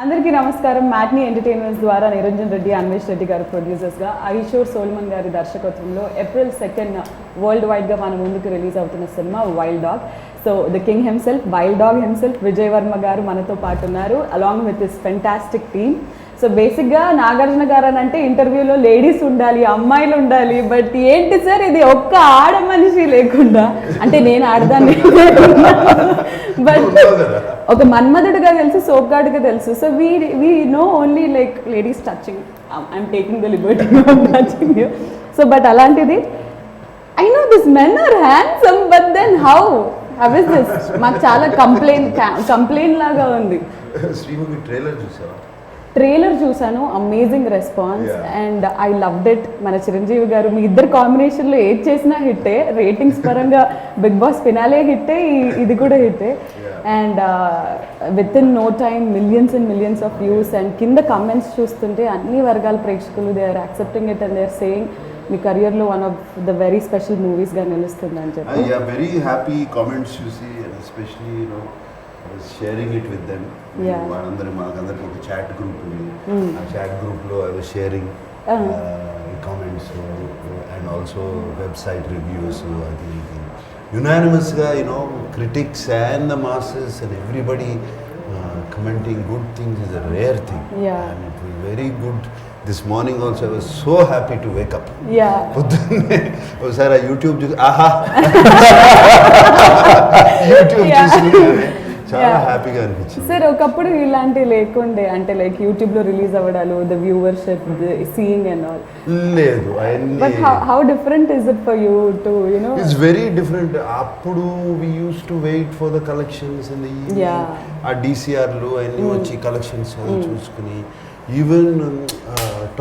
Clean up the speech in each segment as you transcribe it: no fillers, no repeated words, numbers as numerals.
అందరికీ నమస్కారం. Matinee entertainments ద్వారా నిరంజన్ రెడ్డి, అన్వేష్ రెడ్డి గారు ప్రొడ్యూసర్స్గా, ఐషోర్ సోల్మన్ గారి దర్శకత్వంలో April 2nd వరల్డ్ వైడ్గా మన ముందుకు రిలీజ్ అవుతున్న cinema wild dog. So the king himself, wild dog himself Vijay Varma గారు మనతో పాటు ఉన్నారు, along with this fantastic team. So బేసిక్గా నాగార్జున గారు అని అంటే ఇంటర్వ్యూలో లేడీస్ ఉండాలి, అమ్మాయిలు ఉండాలి, బట్ ఏంటి సార్ ఇది ఒక్క ఆడ మనిషి లేకుండా, అంటే నేను ఆడదాన్ని బట్ ఒక మన్మధుడుగా తెలుసు, సోప్గార్డ్గా తెలుసు. So we know only like ladies touching, I'm taking the liberty of touching you. So but అలాంటిది I know this men are handsome, but then how is this? మాకు చాలా కంప్లైంట్ లాగా ఉంది. ట్రైలర్ చూసాను, amazing response and I loved it. మన చిరంజీవి గారు మీ ఇద్దరు కాంబినేషన్లో ఏది చేసినా హిట్టే, రేటింగ్స్ పరంగా బిగ్ బాస్ ఫినాలే హిట్టే, ఇది కూడా హిట్టే. And with in no time millions and millions of views. And కింద కమెంట్స్ చూస్తుంటే అన్ని వర్గాల ప్రేక్షకులు they are accepting it and they are saying మీ కెరియర్లో one of the very special మూవీస్గా నిలుస్తుంది అని చెప్పి. వెరీ హ్యాపీ కామెంట్స్ చూసి, especially sharing it with them. వాళ్ళందరూ మాకందరికి ఒక చాట్ గ్రూప్ ఉంది, ఆ చాట్ గ్రూప్లో I was sharing comments and also website reviews. అది యునానిమస్గా critics and the masses and everybody commenting good things is a rare thing. And it was very good. This morning also I was so happy to wake up. పొద్దున్నే ఒకసారి YouTube చూసి YouTube చూసి చాలా హ్యాపీగా అనిపించింది. Sir ఒకప్పుడు ఇలాంటివి లేకుండే, అంటే లైక్ యూట్యూబ్లో రిలీజ్ అవ్వడాలు, the viewership, seeing and all లేదు. But how different is it for you to it's very different. అప్పుడు we use to wait for the collections in the evening, ఆ డిసిఆర్లు అన్నీ వచ్చి కలెక్షన్స్ చూసుకుని, ఈవెన్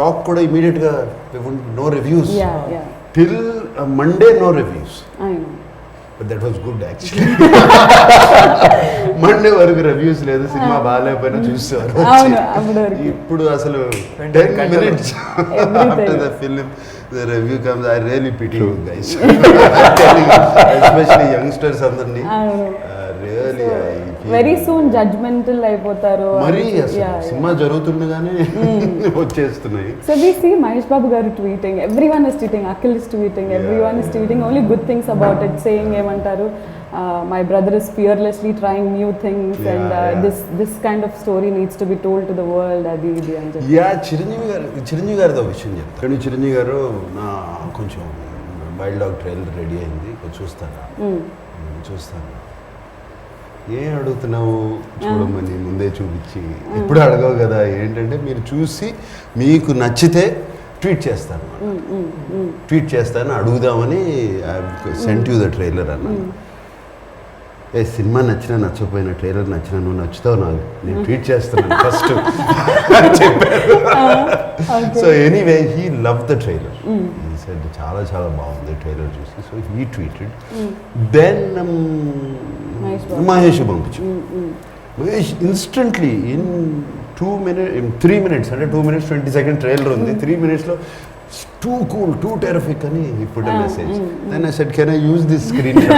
టాక్ కూడా ఇమీడియట్గా no reviews till Monday, no reviews. But that was good actually. Monday వరకు reviews లేదు, సినిమా బాగాలేకపోయినా చూసేవారు. ఇప్పుడు అసలు 10 minutes after the film the review comes, I really pity you guys. Especially youngsters అందరినీ really వెరీ సూన్ జడ్జ్మెంటల్ అయిపోతారు. మరి సినిమా జరుగుతుండగానే వచ్చేస్తున్నాయి. So we see Mahesh Babu గారు tweeting, everyone is tweeting, Akhil is tweeting, everyone is tweeting only good things about it, saying ఏమంటారు, my brother is fearlessly trying new things and this kind of story needs to be told to the world, అది ఇది అని చెప్పి. చిరంజీవి గారితో విషయం చెప్తాను. చిరంజీవి గారు నా కొంచెం వైల్డ్ డాగ్ ట్రైలర్ రెడీ అయింది, చూస్తాను. ఏం అడుగుతున్నావు చూడమని ముందే చూపించి, ఇప్పుడు అడగవు కదా, ఏంటంటే మీరు చూసి మీకు నచ్చితే ట్వీట్ చేస్తాను అడుగుదామని సెంట్ యూ ద ట్రైలర్ అన్నాను. సినిమా నచ్చినా నచ్చకపోయినా, ట్రైలర్ నచ్చినా నువ్వు నచ్చుతావు నాకు, నేను ట్వీట్ చేస్తున్నాను ఫస్ట్ చెప్పారు. So anyway he love the trailer, he said చాలా చాలా బాగుంది ట్రైలర్ చూసి. So he tweeted, then Mahesh పంపించు. మహేష్ ఇన్స్టెంట్లీ ఇన్ 3 minutes, అంటే 2 minutes 20 seconds ట్రైలర్ ఉంది, 3 minutesలో too cool, too terrific అని he put a message. Then I said, can I use this screenshot?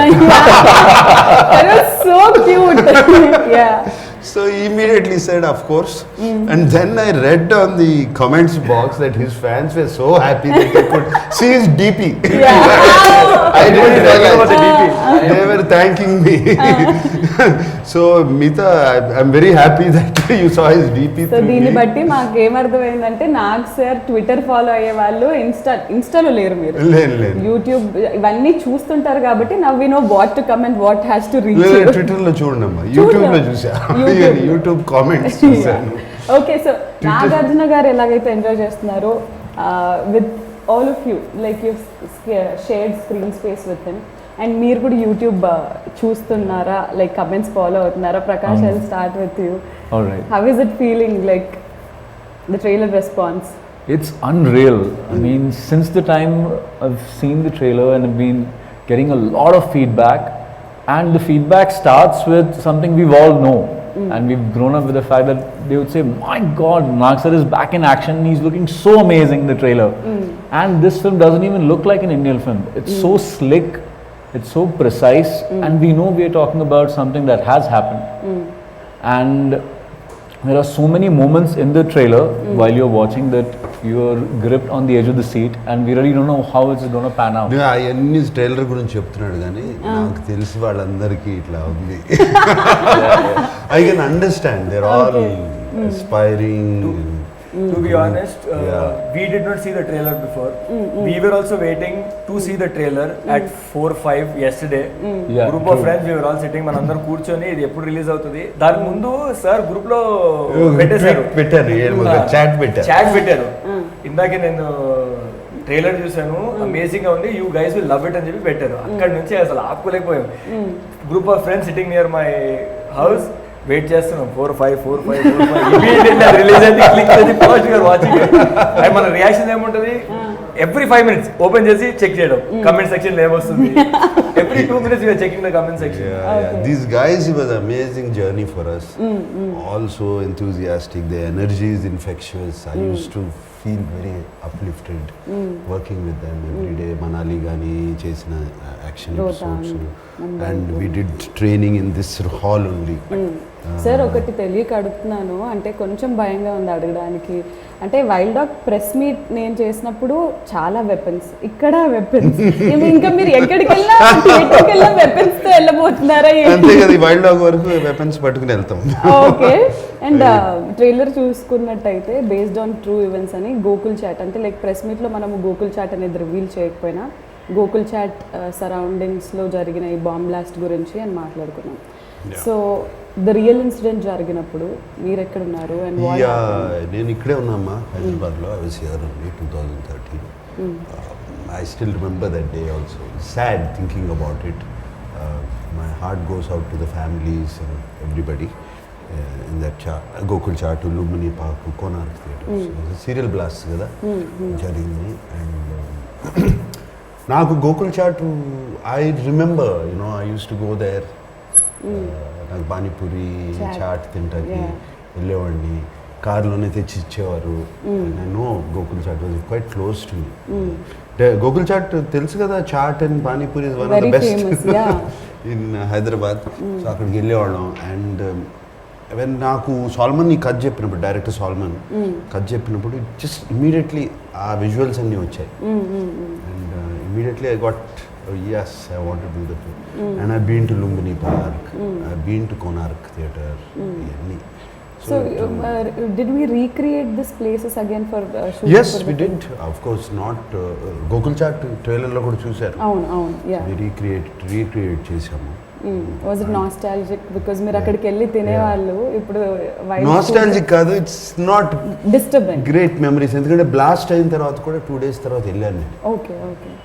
That was so cute. So he immediately said, of course. And then I read on the comments box that his fans were so happy that they could see his DP. I didn't realize the DP. They were thanking me. So Meeta, I'm very happy that you saw his DP. So దీన్ని బట్టి మాకు ఏమర్థమైందంటే, Nag sir Twitter follow అయ్యే వాళ్ళు ఇన్స్టాలో లేరు, మీరు YouTube ఇవన్నీ చూస్తుంటారు కాబట్టి now we know what to comment, what has to reach. ట్విట్టర్లో చూడండి, యూట్యూబ్లో చూసా, యూట్యూబ్ కామెంట్స్ చూసాను. ఓకే, సో నాగార్జున గారు ఎలాగైతే ఎంజాయ్ చేస్తున్నారో with all of you, like you shared screen space with him, and మీరు కూడా యూట్యూబ్ చూస్తున్నారా, లైక్ కమెంట్స్ ఫాలో అవుతున్నారా? Prakash, I will start with you. How is it feeling, like the trailer response? It's unreal. I mean, since the time I've seen the trailer and I've been getting a lot of feedback, and the feedback starts with something we've all know. And we've grown up with the fact that they would say, my God, Nag sir is back in action, he's looking so amazing in the trailer. And this film doesn't even look like an Indian film. It's so slick, it's so precise, and we know we are talking about something that has happened. And there are so many moments in the trailer while you're watching that you're gripped on the edge of the seat, and we really don't know how it's going to pan out. అవన్నీ trailer గురించి చెప్తున్నాడు కానీ నాకు తెలిసి వాళ్ళందరికీ ఇట్లా ఉంది. I can understand their all aspiring. To be honest, we did not see the trailer before. We were also waiting to see the trailer at 4-5 yesterday. Yeah, Group of friends, we were all sitting, మనందరం కూర్చొని ఇది ఎప్పుడు release అవుతుంది. దాని ముందు sir group లో పెట్టారు chat పెట్టారు. ఇందాకే నేను ట్రైలర్ చూసాను, అమేజింగ్ గా ఉంది, you guys will love it అని చెప్పి పెట్టారు. అక్కడ నుంచి అసలు ఆపుకోలేకపోయాం. Group of friends sitting near my house, wait చేస్తున్నాం 4-5 రిలీజ్ అయితే క్లిక్ చేసి ఫస్ట్ యూఆర్ వాచింగ్. అండ్ మన రియాక్షన్ ఏముంటుంది, ఎవ్రీ 5 minutes ఓపెన్ చేసి చెక్ చేయడం కమెంట్ సెక్షన్ ఏమొస్తుంది. Every 2 minutes we're checking the comment section. These guys, it was an amazing journey for us. Also enthusiastic, their energy is infectious. I used to feel very uplifted working with them every day. Manali gani chesina action episodes, and we did training in this hall only. Sir ఒకటి తెలియక అడుగుతున్నాను, అంటే కొంచెం భయంగా ఉంది అడగడానికి. అంటే wild dog press meet నేను చేసినప్పుడు చాలా వెపన్స్, ఇక్కడ వెపన్స్, ఇంకా మీరు ఎక్కడికి వెళ్ళినా థియేటర్కి వెళ్ళినా వెపన్స్ తో వెళ్ళబోతున్నారా? అంతే కదా, వైల్డ్ డాగ్ వరకు వెపన్స్ పట్టుకుని వెళ్తాం. ఓకే. అండ్ ట్రైలర్ చూసుకున్నట్టయితే బేస్డ్ ఆన్ ట్రూ ఈవెంట్స్ అని గోకుల్ చాట్, అంటే లైక్ ప్రెస్ మీట్లో మనము గోకుల్ చాట్ అనేది రివీల్ చేయకపోయినా గోకుల్ చాట్ సరౌండింగ్స్లో జరిగిన ఈ బాంబ్ బ్లాస్ట్ గురించి అని మాట్లాడుకున్నాం. సో ద రియల్ ఇన్సిడెంట్ జరిగినప్పుడు మీరు ఎక్కడ ఉన్నారు? అండ్ నేను ఇక్కడే ఉన్నామ్మా, హైదరాబాద్లో. I was here only 2013. I still remember that day also. Sad thinking about it. My heart goes out to the families and everybody in that Gokul Chat, Lumbini Park, Konark Theatre. Serial blast కదా జరిగింది. అండ్ నాకు Gokul Chat, I remember, you know, I use to go there. నాకు పానీపూరి చాట్ తింటాకి వెళ్ళేవాడిని, కార్లోనే తెచ్చి ఇచ్చేవారు. నేను Gokul Chat was quite close to me. Gokul chat తెలుసు కదా, chaat and panipuri is one of the best in Hyderabad. So అక్కడికి వెళ్ళేవాళ్ళం. అండ్ వెన్ నాకు సాల్మన్ ఈ కథ చెప్పినప్పుడు, డైరెక్టర్ సాల్మన్ కథ చెప్పినప్పుడు జస్ట్ ఇమీడియట్లీ ఆ విజువల్స్ అన్నీ వచ్చాయి. And immediately I got, yes, I want to do the film. And I've been to Lumbini Park, I've been to Konark Theatre. So did we recreate these places again for shooting? Yes, we did. Of course, not Gokul Chat trailer lo kuda chusaru. Avunu, yeah. We recreate chesamu. Was it nostalgic? Because మీరు అక్కడికి వెళ్ళి తినేవాళ్ళు, ఇప్పుడు nostalgic కాదు, it's not disturbing. Great memories. ఎందుకంటే blast అయిన తర్వాత కూడా 2 days తర్వాత వెళ్ళాను నేను. Okay.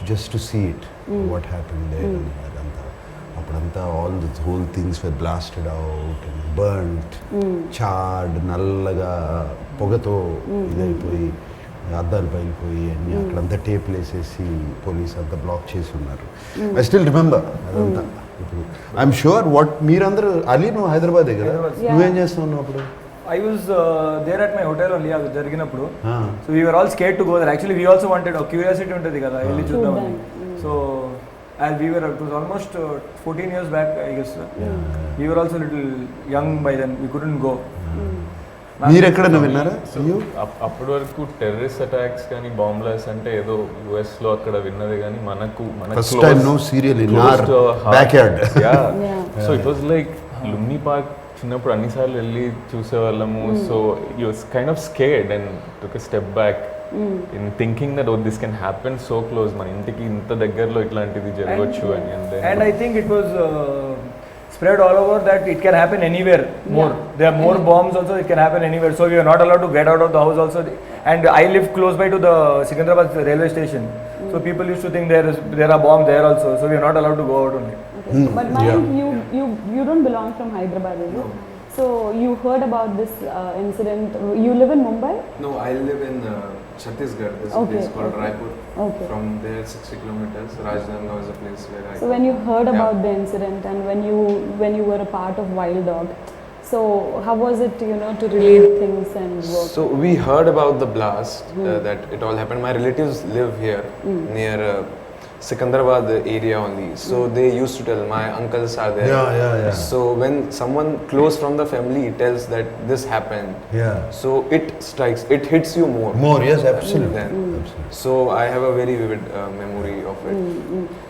Just to see it, what happened there. అదంతా అప్పుడంతా all the whole things were blasted out and burned, charred, నల్లగా పొగతో ఇదైపోయి, అద్దాలు పైలిపోయి అన్నీ. అక్కడంతా టేప్లు వేసేసి పోలీస్ అంతా బ్లాక్ చేసి ఉన్నారు. ఐ స్టిల్ రిమెంబర్ అదంతా. ఇప్పుడు ఐఎమ్ షూర్ వాట్ మీరందరూ, అలీ నువ్వు హైదరాబాదే కదా, నువ్వేం చేస్తున్నావు అప్పుడు? I was there at my hotel only అది జరిగినప్పుడు. So we were all scared to go there. Actually we also wanted, a curiosity ఉంటుంది కదా, వెళ్ళి చూద్దామని. So as we were, it was almost 14 years back I guess. We were also little young by then, we couldn't go. మీరు ఎక్కడన్నా విన్నారా? అప్పటి వరకు terrorist attacks కానీ బాంబ్ బ్లాస్ట్ అంటే ఏదో US లో అక్కడ విన్నది, కానీ మనకు first time no serial in our backyard. So it was like Lumbini park. చిన్నప్పుడు అన్నిసార్లు వెళ్ళి చూసేవాళ్ళము. So you kind of scared and took a step back in thinking that this can happen so close, మన ఇంటికి ఇంత దగ్గరలో ఇట్లాంటిది జరగవచ్చు అని. And I think it was spread all over that it can happen anywhere more. There are more bombs also, it can happen anywhere. So we are not allowed to get out of the house also. And I live close by to the Secunderabad railway station. So people used to think there are bombs there also. So we are not allowed to go out only. But Mayank, you don't belong from Hyderabad, is it? So you heard about this incident. You live in Mumbai? No, I live in Chhattisgarh. There's a place called Raipur. From there 60 kilometers. Rajnandgaon is a place where I. So when you heard about the incident and when you were a part of Wild Dog, so how was it, to relieve things and work? So we heard about the blast, that it all happened. My relatives live here near Sikandrabad area only. So they used to tell, my uncles are there. Yeah. So when someone close from the family tells that this happened, Yeah. so it strikes, it hits you more. More, yes, absolutely. Then. Absolutely. So I have a very vivid memory of it.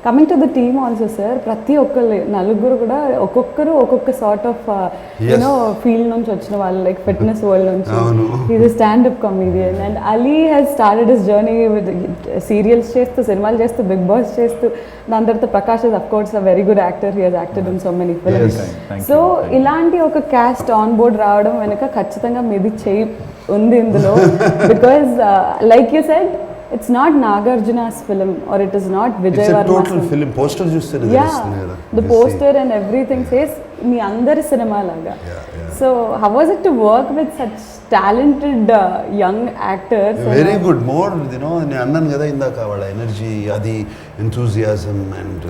Coming to the team also sir, ప్రతి ఒక్కళ్ళు నలుగురు కూడా ఒక్కొక్కరు ఒక్కొక్క sort of you know field నుంచి వచ్చిన వాళ్ళు, like fitness world నుంచి. Is stand up comedian and Ali has started his journey with serials చేస్తూ, సినిమాలు చేస్తూ, బిగ్ బాస్ చేస్తూ. దాని తర్వాత Prakash is of course a very good actor, he has acted in so many films. So ఇలాంటి ఒక క్యాస్ట్ ఆన్ బోర్డ్ రావడం వెనుక ఖచ్చితంగా మీది చేయి ఉంది ఇందులో. Because like you said, it's not Nagarjuna's film or it is not Vijay Varma's film. It's a total film. Poster చూస్తే తెలుస్తుంది కదా. The poster and everything says మీ అందరి సినిమా లాగా. So how was it to work with such talented young actors? Very good. More, you know, నేను అన్నాను కదా ఇందాక, వాళ్ళ ఎనర్జీ, అది enthusiasm and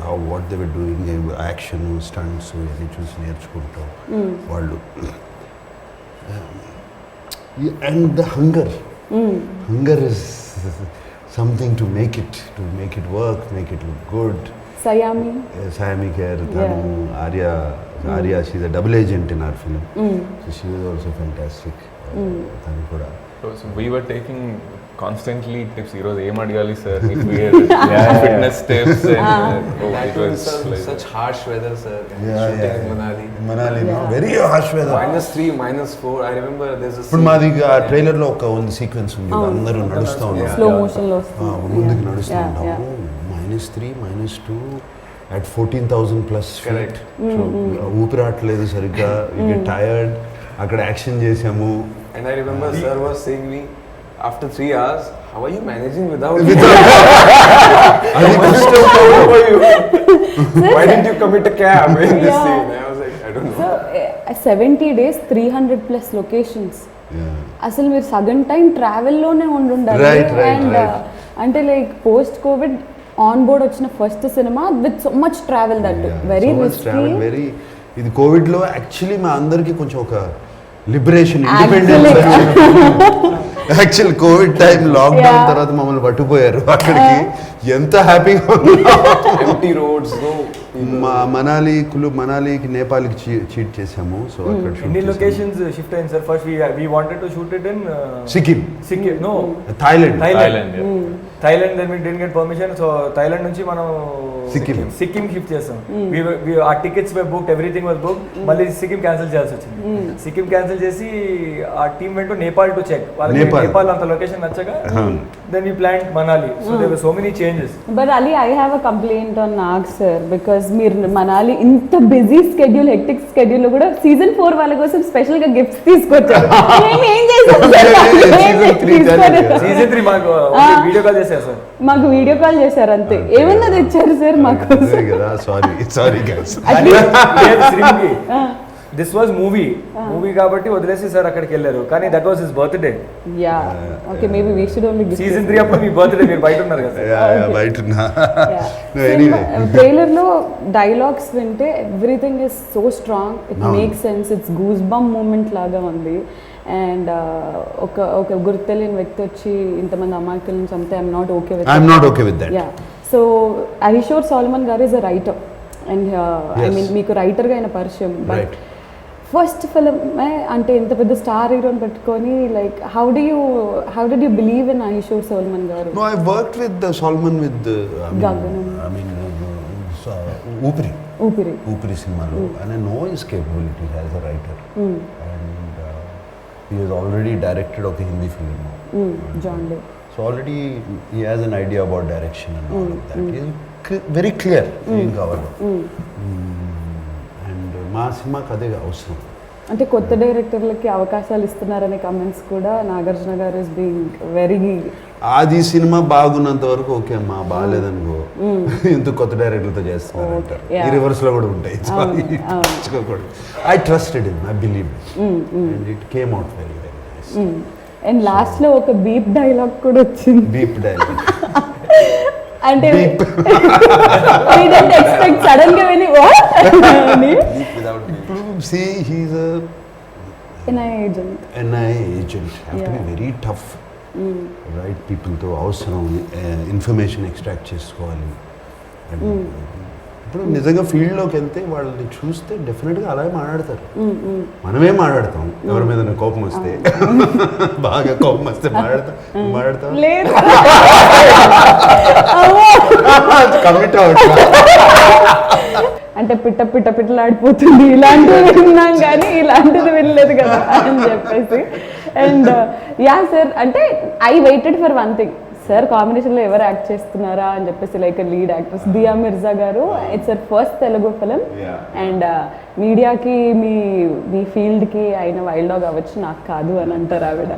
how what they were doing, action, stunts ఇది చూసి నేర్చుకుంటాం వాళ్ళు. And the hunger. Hunger is something to make it work, make it look good. Sayami Kher, Arya, she's a double agent in our film. So she was also fantastic. Tanu kuda. So we were taking constantly tips. Heroes aim adigali sir, fitness tips and That was such harsh weather, sir. Shooting in Manali. Manali, no, very harsh weather. -3, -4. I remember there's a ఇప్పుడు మాది ఆ trailer లో ఒక ఉంది sequence ఉంది, అందరూ నడుస్తూ ఉన్నారు, స్లో మోషన్ లో వస్తుంది. ముందుకు నడుస్తూ ఉంటాము. -3, -2 at 14,000 plus feet. ఊపిరాట్లేదు సరిగ్గా, యు గెట్ టైర్డ్. అక్కడ యాక్షన్ చేసాము. And I remember sir was saying me, after 3 hours, how are you managing without అది కష్టం. Why didn't you commit a cab in this scene? I was like, I don't know. So 70 days 300+ locations. అసలు మీరు సగం time ట్రావెల్లోనే ఉండాలి. And అంటే like post Covid on board వచ్చిన first సినిమా with so much travel, that very risky. ఇది Covid లో actually మా అందరికి కొంచెం ఒక liberation, independence. Actual Covid time lockdown తర్వాత మమ్మల్ని పట్టుపోయారు అక్కడికి. ఎంత హ్యాపీగా Empty roads, no people. మనాలికి నేపాల్కి చీట్ చేసాము. సో అక్కడ ఎన్ని లొకేషన్స్ షిఫ్ట్ అయింది sir? First we wanted to shoot it in Sikkim, no, Thailand. Thailand then we didn't get permission, so Thailand నుంచి మనం సిక్కిం షిఫ్ట్ చేసాం. ఆ tickets were booked, everything was booked. మళ్ళీ సిక్కిం క్యాన్సిల్ చేయాల్సి వచ్చింది. సిక్కిం క్యాన్సిల్ చేసి ఆ టీమ్ వెంట నేపాల్ టు చెక్. వాళ్ళకి నేపాల్ అంత location నచ్చగా then we planned Manali. So there were so many changes. But Ali, I have a complaint on Nag sir, because మీరు మనాలి ఇంత బిజీ స్కెడ్యూల్, హెక్టిక్ స్కెడ్యూల్ లో కూడా సీజన్ 4 వాళ్ళ కోసం స్పెషల్ గా గిఫ్ట్స్ తీసుకొచ్చారు. నేను ఏం చేశాను? సీజన్ 3 మాకు వీడియో కాల్ చేశారు సార్. మాకు వీడియో కాల్ చేశారు అంతే. ఏమన్నా తెచ్చారు సార్ మాకు? Sorry guys. This was movie కాబట్టి వదిలేసి సార్ అక్కడికి వెళ్ళారు. కానీ that was his birthday. Yeah okay, maybe we should only give season 3 అప్పుడు మీ బర్త్డే, మీరు బయట ఉన్నారు కదా. బయట ఉన్నా. ట్రైలర్ లో డైలాగ్స్ వింటే everything is so strong, it makes sense, it's goose bump moment లాగా ఉంది. అండ్ ఒక గుర్తు తెలియని వ్యక్తి వచ్చి ఇంతమంది అమాయకులను చంపితే I'm not okay with that. Yeah, so Ahishor Solomon గారు is a writer and I mean మీకు రైటర్గా అయిన పరిచయం. బట్ ఫస్ట్ ఫిల్మ్ అంటే ఇంత పెద్ద స్టార్ హీరోని పెట్టుకొని, like how did you believe in Ahishor Solomon గారు? No, I worked with Solomon with ఊపిరి సినిమాలో, and I know his capability as a writer. And he has already directed ఒక Hindi film, John Day. So already he has an idea about direction and all of that. He is very clear ఏం కావాలో. And మా సినిమాకి అదే అవసరం. అంటే కొత్త డైరెక్టర్లకి అవకాశాలు ఇస్తున్నారనే కమెంట్స్ కూడా నాగార్జున గారు ఇస్ బీయింగ్ వెరీ. అది సినిమా బాగున్నంత వరకు ఓకే అమ్మా, బాగాలేదనుకో ఎందుకు కొత్త డైరెక్టర్తో చేస్తున్నారు అంటారు. ఈ రివర్స్ లో కూడా ఉంటాయి. I trusted him, I believe and it came out very very nice. And last లో ఒక బీప్ డైలాగ్ కూడా వచ్చింది. బీప్ డైలాగ్ అంటే ఎక్స్పెక్ట్ సడన్ గా విని see he's a NIA agent. Have to be very tough right పీపుల్తో అవసరం, information extract చేసుకోవాలి. అండ్ ఇప్పుడు నిజంగా ఫీల్డ్లోకి వెళ్తే వాళ్ళని చూస్తే డెఫినెట్గా అలాగే మాట్లాడతారు. మనమే మాట్లాడతాం ఎవరి మీద కోపం వస్తే, బాగా కోపం వస్తే మాట్లాడతాం లేదు కమిట్ అవుతుంది. అంటే పిట్టలాడిపోతుంది ఇలాంటివి విన్నాం కానీ ఇలాంటిది వినలేదు కదా అని చెప్పేసి. అండ్ యా సార్, అంటే I waited for one thing, sir కాంబినేషన్లో ఎవరు యాక్ట్ చేస్తున్నారా అని చెప్పేసి, లైక్ లీడ్ యాక్ట్రెస్ దియా మిర్జా గారు. It's sir first Telugu film. And మీడియాకి మీ ఫీల్డ్కి అయిన వైల్డ్ డాగ్ అవ్వచ్చు, నాకు కాదు అని అంటారు ఆవిడ.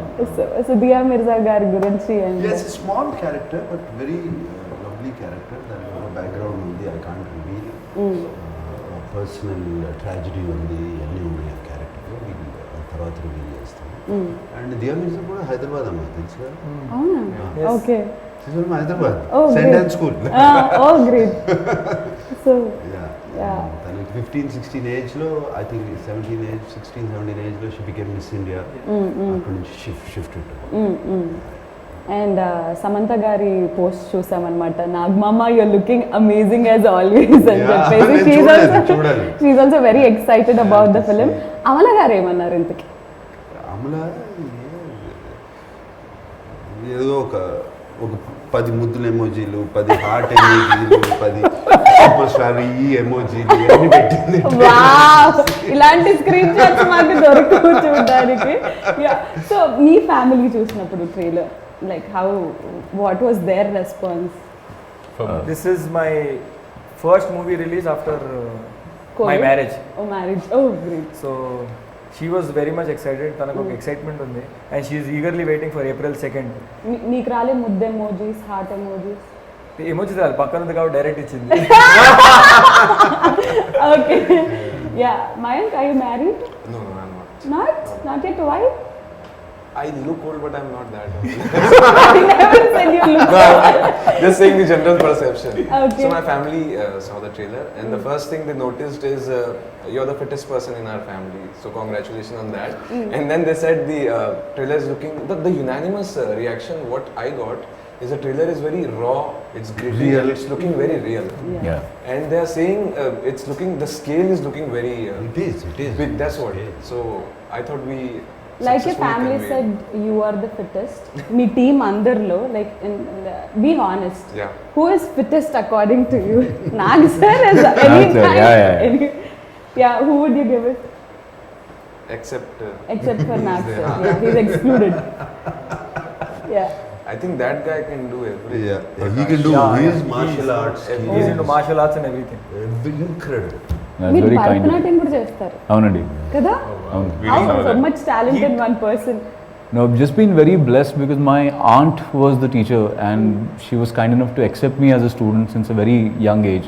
సో దియా మిర్జా గారి గురించి. And small character but very lovely character. దాని బ్యాక్గ్రౌండ్ ఉంది, I can't reveal. Personal tragedy ఉంది, అన్నీ ఉన్నాయి ఆ క్యారెక్టర్లో. తర్వాత రివీల్ చేస్తాం. అండ్ దియా మిర్జా కూడా హైదరాబాద్ అమ్మా, తెలుసు కదా? అవునా? Okay. Hyderabad Oh, Saint school. Oh great. So తనకి 15-16 ఏజ్లో, ఐ థింక్ 16-17 ఏజ్లో షీ బికేమ్ మిస్ ఇండియా. అక్కడి నుంచి షిఫ్ట్. అండ్ సమంత గారి పోస్ట్ చూసామన్నమాట, నాగమామ you're looking amazing as always అని చెప్పేసి. She's also very excited about the film. Amala గారు ఏమన్నారు ఇంతకి? అమల ఏదో ఒక 10 ముద్దుల ఎమోజీలు, 10 హార్ట్ ఎమోజీలు, 10 సూపర్ స్టార్ ఈ ఎమోజీలు అన్ని పెట్టింది. ఇలాంటి స్క్రీన్ షాట్స్ మాకు దొరకవు చూడడానికి. సో మీ ఫ్యామిలీ చూసినప్పుడు trailer, like what was their response? This is my first movie release after my marriage. Oh, marriage. Oh, great. So she was very much excited. తనకు ఒక ఎక్సైట్మెంట్ ఉంది and she is eagerly waiting for April 2nd. నీకు రాలే ముద్ద emojis, heart emojis? Emojis రాదు, పక్కన ఉంది కాబట్టి డైరెక్ట్ ఇచ్చింది. Okay. Yeah, Mayank, are you married? No, I'm not. Not yet. Why? I look old, but I'm not that old. I never said you look old. Just saying the general perception. Okay. So my family saw the trailer, and the first thing they noticed is you're the fittest person in our family. So congratulations on that. And then they said the trailer is looking. The unanimous reaction what I got is the trailer is very raw. It's gritty. Real. It's looking very real. Yeah. And they are saying it's looking. The scale is looking very. It is. Big. That's what. So I thought we. Like your family said, you are the fittest. Me team andarlo, like, be honest. Yeah. Who is fittest according to you? Nag sir is any Nag sir, time. yeah. Yeah, who would you give it? Except. Except for Nag sir. Yeah, he's excluded. Yeah. I think that guy can do everything. Yeah, he can do his martial arts. He's into martial arts and everything. Incredible. That's మీరు very kind of Bharatanatyam కూడా చేస్తారు అవునండి. కదా? We How didn't know so that. much talent in one person? No, I've just been very blessed because my aunt was the teacher and she was kind enough to accept me as a student since a very young age.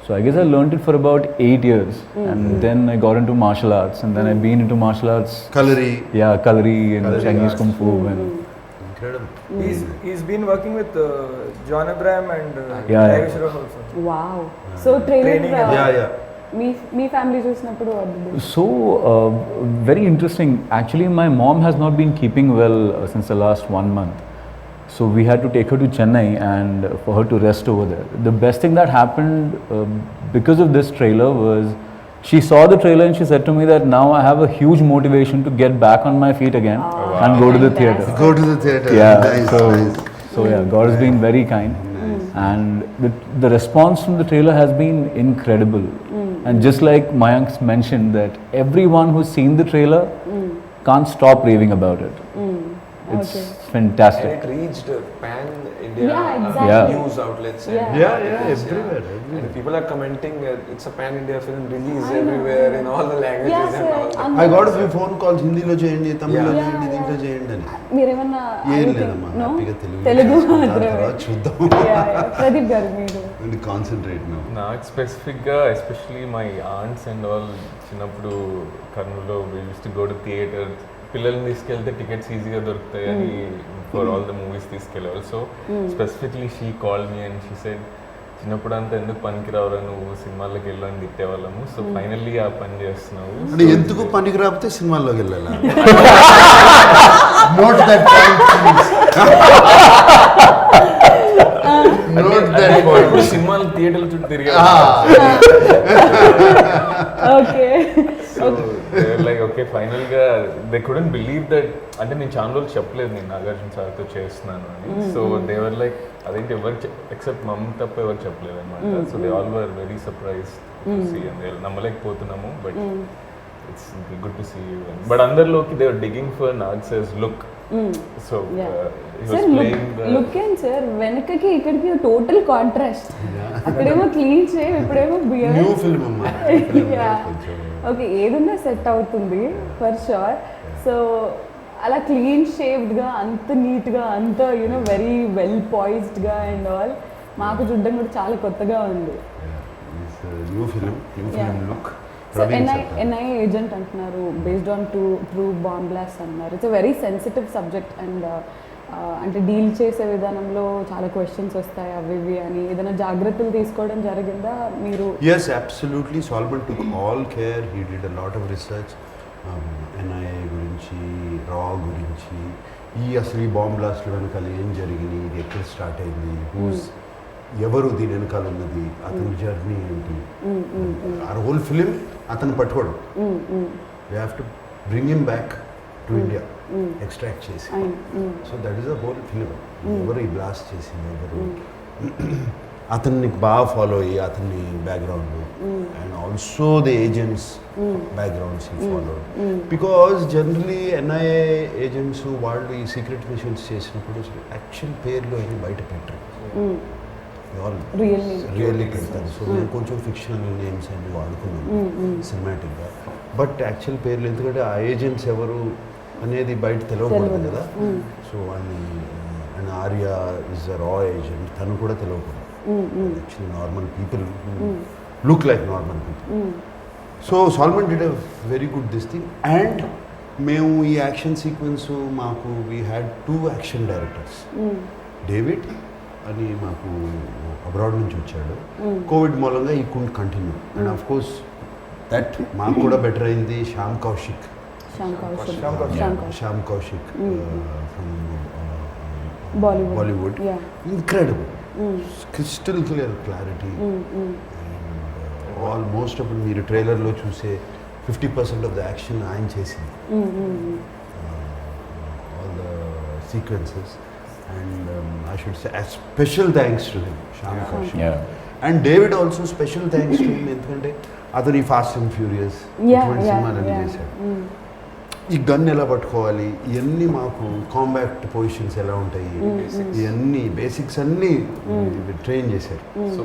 So I guess I learned it for about 8 years and then I got into martial arts and then I've been into martial arts. Kalari. Yeah, Kalari and Kalari Chinese arts. Kung Fu and Incredible. He's been working with John Abraham and Yeah. Tiger Shroff also. Wow. So trailer. Training Yeah. Me family చూసినప్పుడు what did they say? So, very interesting. Actually, my mom has not been keeping well since the last 1 month. So, we had to take her to Chennai and for her to rest over there. The best thing that happened because of this trailer was she saw the trailer and she said to me that now I have a huge motivation to get back on my feet again and go to the theatre. Go to the theatre. Yeah, Nice, nice. so yeah, God has been very kind. And the response from the trailer has been incredible. And just like Mayank's mentioned that everyone who's seen the trailer can't stop raving about it. It's fantastic. And it reached pan-India Yeah, exactly. news outlets. And Yeah. Yeah, outlets, everywhere. And people are commenting it's a pan-India film release everywhere in all the languages Yeah, and sir. all that. I got a few phone calls, హిందీలో చేయండి, తమిళ్లో Yeah. చేయండి, దీంట్లో చేయండి అని. మీరేమన్నా ఏం లేదమ్మా, హ్యాపీగా తెలుగు చేసుకుంటాం, మాత్రమే. తర్వాత చూద్దాం. ప్రదీప్ గారు మీరు కాన్సన్ట్రేట్ నా. నాకు స్పెసిఫిక్గా especially my aunts and all చిన్నప్పుడు కర్నూలులో we use to go to theatre. పిల్లల్ని తీసుకెళ్తే టికెట్స్ ఈజీగా దొరుకుతాయి అని ఫర్ ఆల్ ద మూవీస్ తీసుకెళ్ళేవాళ్ళు. So specifically she call me and she said చిన్నప్పుడు అంతా ఎందుకు పనికిరావురా నువ్వు సినిమాల్లోకి వెళ్ళని తిట్టేవాళ్ళము. సో ఫైనల్లీ ఆ పని చేస్తున్నావు. అంటే ఎందుకు పనికి రాకపోతే సినిమాల్లోకి వెళ్ళాలి. Note that point please. couldn't believe that. అంటే నేను చాలా రోజులు చెప్పలేదు నేను నాగార్జున సార్తో చేస్తున్నాను అని. సో దే వర్ లైక్ అదేంటి ఎవరు ఎక్సెప్ట్ మమ్ తప్ప ఎవరు చెప్పలేదు అనమాట. So they all were very surprise to see and నమ్మలేకపోతున్నాము. But it's good to see you. But అందరిలోకి they are digging for Nag sir's look. So sir look ఏంటి సార్, వెనకకి ఇక్కడికి టోటల్ కాంట్రాస్ట్. అక్కడేమో క్లీన్ షేవ్, ఇప్పుడేమో బియర్డ్. న్యూ ఫిల్మ్ అమ్మా. Okay, ఏదన్నా set అవుతుంది ఫర్ షూర్. సో అలా క్లీన్ షేవ్డ్గా, అంత నీట్గా, అంత యూనో వెరీ వెల్ పాయిజ్డ్గా అండ్ ఆల్ మాకు చూడడం కూడా చాలా కొత్తగా ఉంది. New film look. So NI agent అంటున్నారు, based on true bomb blast అన్నారు. It's very sensitive subject and అంటే డీల్ చేసే విధానంలో చాలా క్వశ్చన్స్ వస్తాయి అవి ఇవి అని. ఏదైనా జాగ్రత్తలు తీసుకోవడం జరిగిందా మీరు? Yes, absolutely. Solomon took all care. He did a lot of research. NIA గురించి, రా గురించి, అసలు ఈ బాంబ్ బ్లాస్ట్ వెనకాల ఏం జరిగింది, ఇది ఎక్కడ స్టార్ట్ అయింది, ఎవరు దీని వెనకాల ఉన్నది, అతని జర్నీ ఏంటి, ఆ హోల్ ఫిలిం అతను పట్టుకోవడం. We have to bring him back to India, extract చేసి. So that is a whole film. ఎవరు ఈ బ్లాస్ట్ చేసింది, ఎవరు అతన్ని బాగా ఫాలో అయ్యి అతన్ని background and also the agents backgrounds follow. Because generally NIA agents వాళ్ళు ఈ సీక్రెట్ మిషన్స్ చేసినప్పుడు యాక్చువల్ పేర్లు అవి బయట పెట్టరు, రియల్లీ పెడతారు. సో నేను కొంచెం ఫిక్షనల్ నేమ్స్ అన్ని వాడుకున్నాను సినిమాటిక్గా. బట్ యాక్చువల్ పేర్లు, ఎందుకంటే ఆ ఏజెంట్స్ ఎవరు అనేది బయట తెలియకూడదు కదా. సో వాడిని అండ్ ఆర్య ఇస్ అ రా ఏజెంట్, తను కూడా తెలియకూడదు. Actually normal people who look like normal people. So Solomon did a very good this thing. And మేము ఈ యాక్షన్ సీక్వెన్స్ మాకు we had 2 action directors. David అని మాకు అబ్రాడ్ నుంచి వచ్చాడు. కోవిడ్ మూలంగా ఈ Kund continue. And of course that మాకు కూడా బెటర్ అయింది Shyam Kaushik from Bollywood. Incredible, crystal clear clarity. Almost అప్పుడు మీరు ట్రైలర్లో చూసే 50% ఆఫ్ ద యాక్షన్ ఆయన చేసింది, all the sequences. And I should say special thanks to him, Shyam Kaushik. And David also special thanks to him, ఎందుకంటే అతను ఈ ఫాస్ట్ అండ్ ఫ్యూరియస్ ఇటువంటి సినిమాలన్నీ చేశాడు. ఈ గన్ ఎలా పట్టుకోవాలి, ఇవన్నీ మాకు కాంబాక్ట్ పొజిషన్స్ ఎలా ఉంటాయి, ఇవన్నీ బేసిక్స్ అన్నీ ట్రైన్ చేశారు. So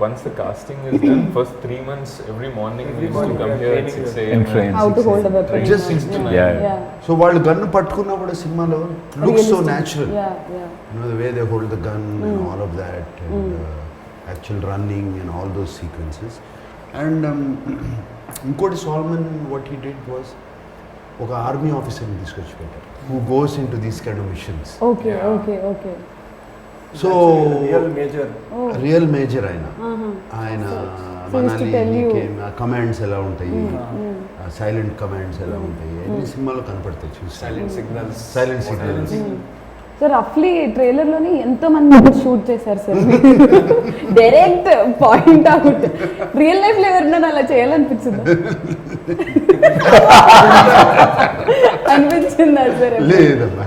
once the casting is done, first 3 months every morning we used to come here at 6 a.m. and train. How to hold a weapon. Just 6 to 9. Yeah. So వాళ్ళు gun పట్టుకున్నప్పుడు సినిమాలో looks so natural. You know the way they hold the gun and all of that, and actual running and all those sequences. And ఇంకోటి Solomon what he did was ఒక army ఆఫీసర్ని తీసుకొచ్చి పెట్టారు who goes into these kind of missions. Okay. So real major ఆయన Manali commands ఎలా ఉంటాయి, silent commands ఎలా ఉంటాయి, అన్ని సినిమాలో కనపడతాయి. చూసి సైలెంట్ సిగ్నల్స్. సో రఫ్లీ ట్రైలర్లోని ఎంతో మంది షూట్ చేశారు sir, direct point out. Real లైఫ్లో ఎవరినైనా అలా చేయాలనిపించిందా? అనిపించిందా సార్? లేదమ్మా.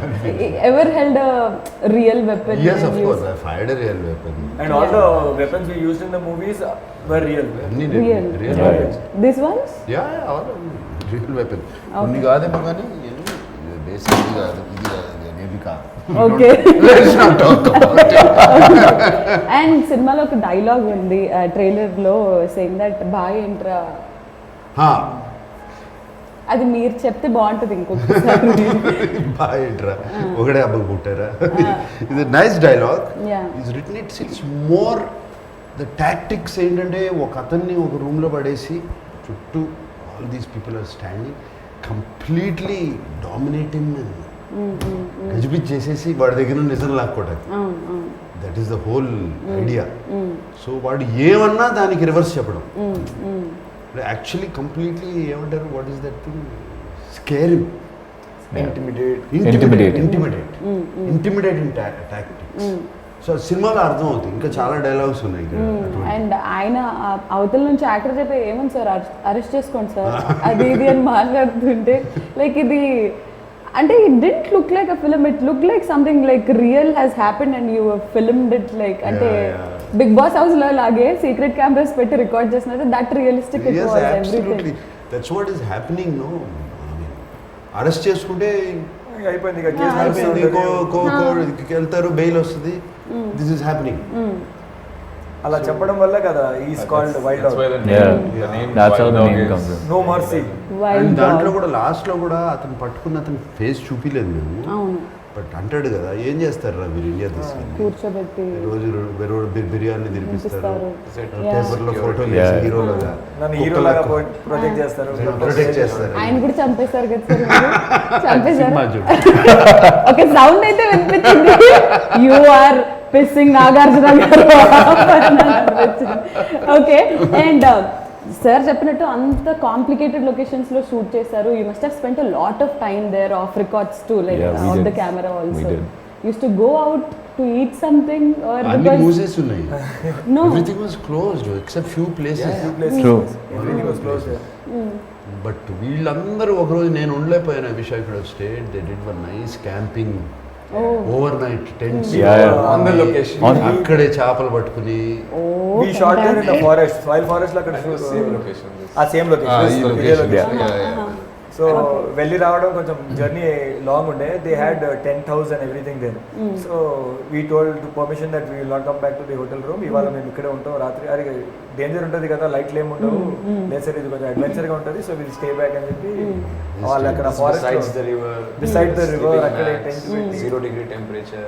Ever held real weapon? Yes, of course, I fired a real weapon. And all the weapons we used in the movies were real. Real weapons. This ones? Yeah, all real weapon. కొన్ని కాదేమో కానీ basic ఇది కాదు, అనేవి కాదు. Okay. Let's not talk about it. And సినిమాలో ఒక dialogue ఉంది ట్రైలర్లో, సేయింగ్ దట్ బాయ్ ఎంట్రా. అది మీరు చెప్తే బాగుంటుంది ఇంకొకసారి. బాయ్ ఎంట్రా ఒకటే అబ్బకు పుట్టారా. ఇది nice dialogue. Is written it's more the tactics ఏంటంటే ఒక అతన్ని ఒక రూమ్లో పడేసి చుట్టూ all these people are standing, completely dominating గజిబిజ్ చేసేసి వాడి దగ్గర నిజం లాక్కోవడానికి. That is the whole idea. So వాడు ఏమన్నా దానికి రివర్స్ చెప్పడం. యాక్చువల్లీ కంప్లీట్లీ ఏమంటారు, what is that thing, scare him, intimidate in tactics. So సినిమాలో అర్థం అవుతుంది, ఇంకా చాలా డైలాగ్స్ ఉన్నాయి ఇక్కడ అటువంటి. అండ్ ఆయన అవతల నుంచి యాక్టర్ చెప్పే ఏమని సార్ అరెస్ట్ చేసుకోండి సార్ అది ఇది అని మాట్లాడుతుంటే లైక్ ఇది అంటే it didn't look like a film, it look like something like real has happened and you filmed it like అంటే బిగ్ బాస్ హౌస్ లో లాగే సీక్రెట్ కెమెరాస్ పెట్టి రికార్డ్ చేసినట్టు that realistic it Yes, was absolutely. Everything. That's what is happening, no? Arrest చేసుకుంటే అయిపోయింది ఇక case అయిపోయింది, నడుస్తుంది. వెళ్తారు, బెయిల్ వస్తుంది. This is happening. అలా చెప్పడం వల్ల కదా is called wild That's why dog. the name That's how Wild the Dog name is- comes in. No mercy. And దాంట్లో కూడా లాస్ట్ లో కూడా అతను పట్టుకున్న అతని ఫేస్ చూపిలేదు మేము, అవును, బట్ అంటాడు కదా ఏం చేస్తారు రా మీరు ఇండియా తీసుకెళ్ళి, కూర్చోబెట్టి రోజు బిర్యానీ తినిపిస్తారు, తినిపిస్తారు. పేపర్లో ఫోటోలు Yeah. వేసి హీరోలాగా నన్ను హీరోలాగా ప్రొజెక్ట్ చేస్తారు. ప్రొటెక్ట్ చేస్తారు. ఆయన కూడా చంపేశారు కదా సార్ మీరు? చంపేశారు. సినిమా చూడు. ఓకే, సౌండ్ అయితే వినిపించింది. యు ఆర్ పిస్సింగ్ నాగార్జున గారు ఓకే. అండ్ సార్ చెప్పినట్టు అంత కాంప్లికేటెడ్ లొకేషన్స్ లో షూట్ చేశారు. You must have spent a lot of time there of records to like Yeah, we of the did. Camera We also. did. Use to go out to eat something or అన్ని because మూసేసి ఉన్నాయి. No. Everything was closed except few places. True. Everything was closed there. But వీళ్ళందరూ ఒకరోజు నేను ఉండలేకపోయాను. Wish I could have stayed. They did one nice camping over night tents Yeah, yeah. On the location. అక్కడే చేపలు పట్టుకుని We shot there in the forest, soil forest లో అక్కడ shoot. Same location. ఆ సేమ్ ఈ లొకేషన్. location. Yeah. సో వెళ్ళి రావడం కొంచెం జర్నీ లాంగ్ ఉండే. They had tent house and everything there. So we told permission that we will not come back to the hotel room. ఇవాళ మేము ఇక్కడే ఉంటాం రాత్రి. అది డేంజర్ ఉంటుంది కదా, లైట్లు ఏమి ఉండవు, లేదు సార్ ఇది కొంచెం అడ్వెంచర్ గా ఉంటుంది, సో విల్ స్టే బ్యాక్ అని చెప్పి వాళ్ళు అక్కడ Besides forest the river. Beside the river, sleeping akkade bags, tent పెట్టి. 0-degree temperature.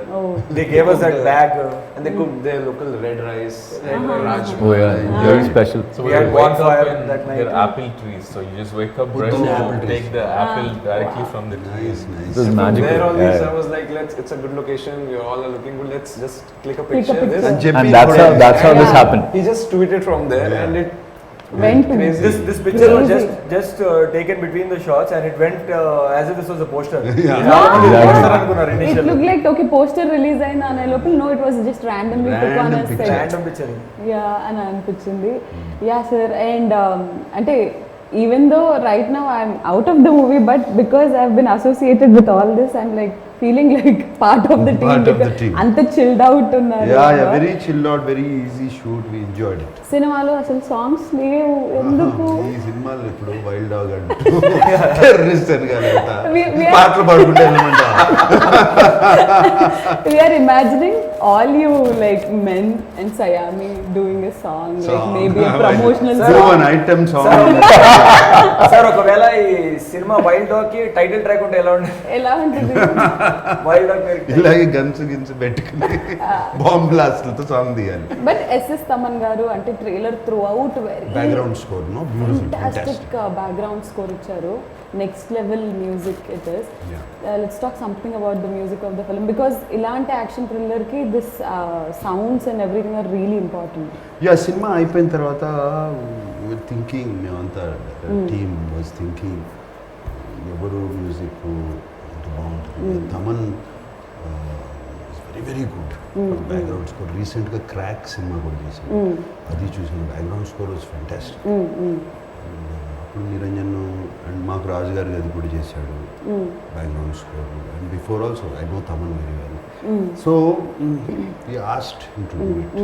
They gave us that bag. And they cooked their local red rice, rajma. Oh yeah, very special. So We we had had wake bonfire up in that night. there are apple trees. So you just wake up, Put brush, the apple trees. take the apple directly from the tree. Nice nice. It was magical. There only, Yeah. so I was like, it's a good location. We all are looking good. Let's just click a Click a picture. picture. This. చెప్పి And that's how this Yeah. happened. He just tweeted from there, Yeah. and it went to crazy. This picture was Crazy. just taken between the shots, and it went as if this was a poster. Yeah. Poster అనుకున్నారు It initially. looked like okay, poster release అయిన అనే లోపల no, it was just randomly took on Random a picture. set. Random picture. Yeah అని అనిపించింది. Yeah sir. And అంటే even though right now I'm out of the movie, but because I been associated with all this I'm like feeling like part of the Part of the team. Team. అంత chilled out ఉన్నారు. Very chill out, very easy shoot. We enjoyed it. సినిమాలో అసలు songs లేవు ఎందుకు? ఈ సినిమాలు ఇప్పుడు wild dog అంటూ టెర్రరిస్ట్ అని కానీ We- పాటలు పాడుకుంటే వెళ్ళమంటా. We are imagining all you like men and Sayami doing a song, like maybe a promotional Do song. an item song. Sir ఒకవేళ ఈ సినిమా వైల్డ్ డాగ్ కి టైటిల్ ట్రాక్ ఉంటే ఎలా ఉండేది? ఎలా ఉంటుంది? వైల్డ్ డాగ్ పేరు ఇలాగే గన్స్ గిన్స్ పెట్టుకుని బాంబ్ బ్లాస్ట్లతో సాంగ్ తీయాలి. బట్ ఎస్ఎస్ తమన్ గారు అంటే trailer throughout very background score no beautiful fantastic background score ఇచ్చారు. Next level music it is. Let's talk something about the music of the film because ఇలాంటి action thriller కి this sounds and everything are really important. Yeah సినిమా అయిపోయిన తర్వాత thinking మేమంతా team was thinking ఎవరు music ఎంత బాగుంటుంది. Thaman very very good background score. రీసెంట్గా క్రాక్ సినిమా కూడా చేశాను, అది చూసిన బ్యాక్గ్రౌండ్ స్కోర్ వాజ్ ఫ్యాంటాస్టిక్. అప్పుడు నిరంజన్ అండ్ మాకు రాజు గారు అది కూడా చేశాడు background score. And before also I know Thaman very well. So he asked to do it.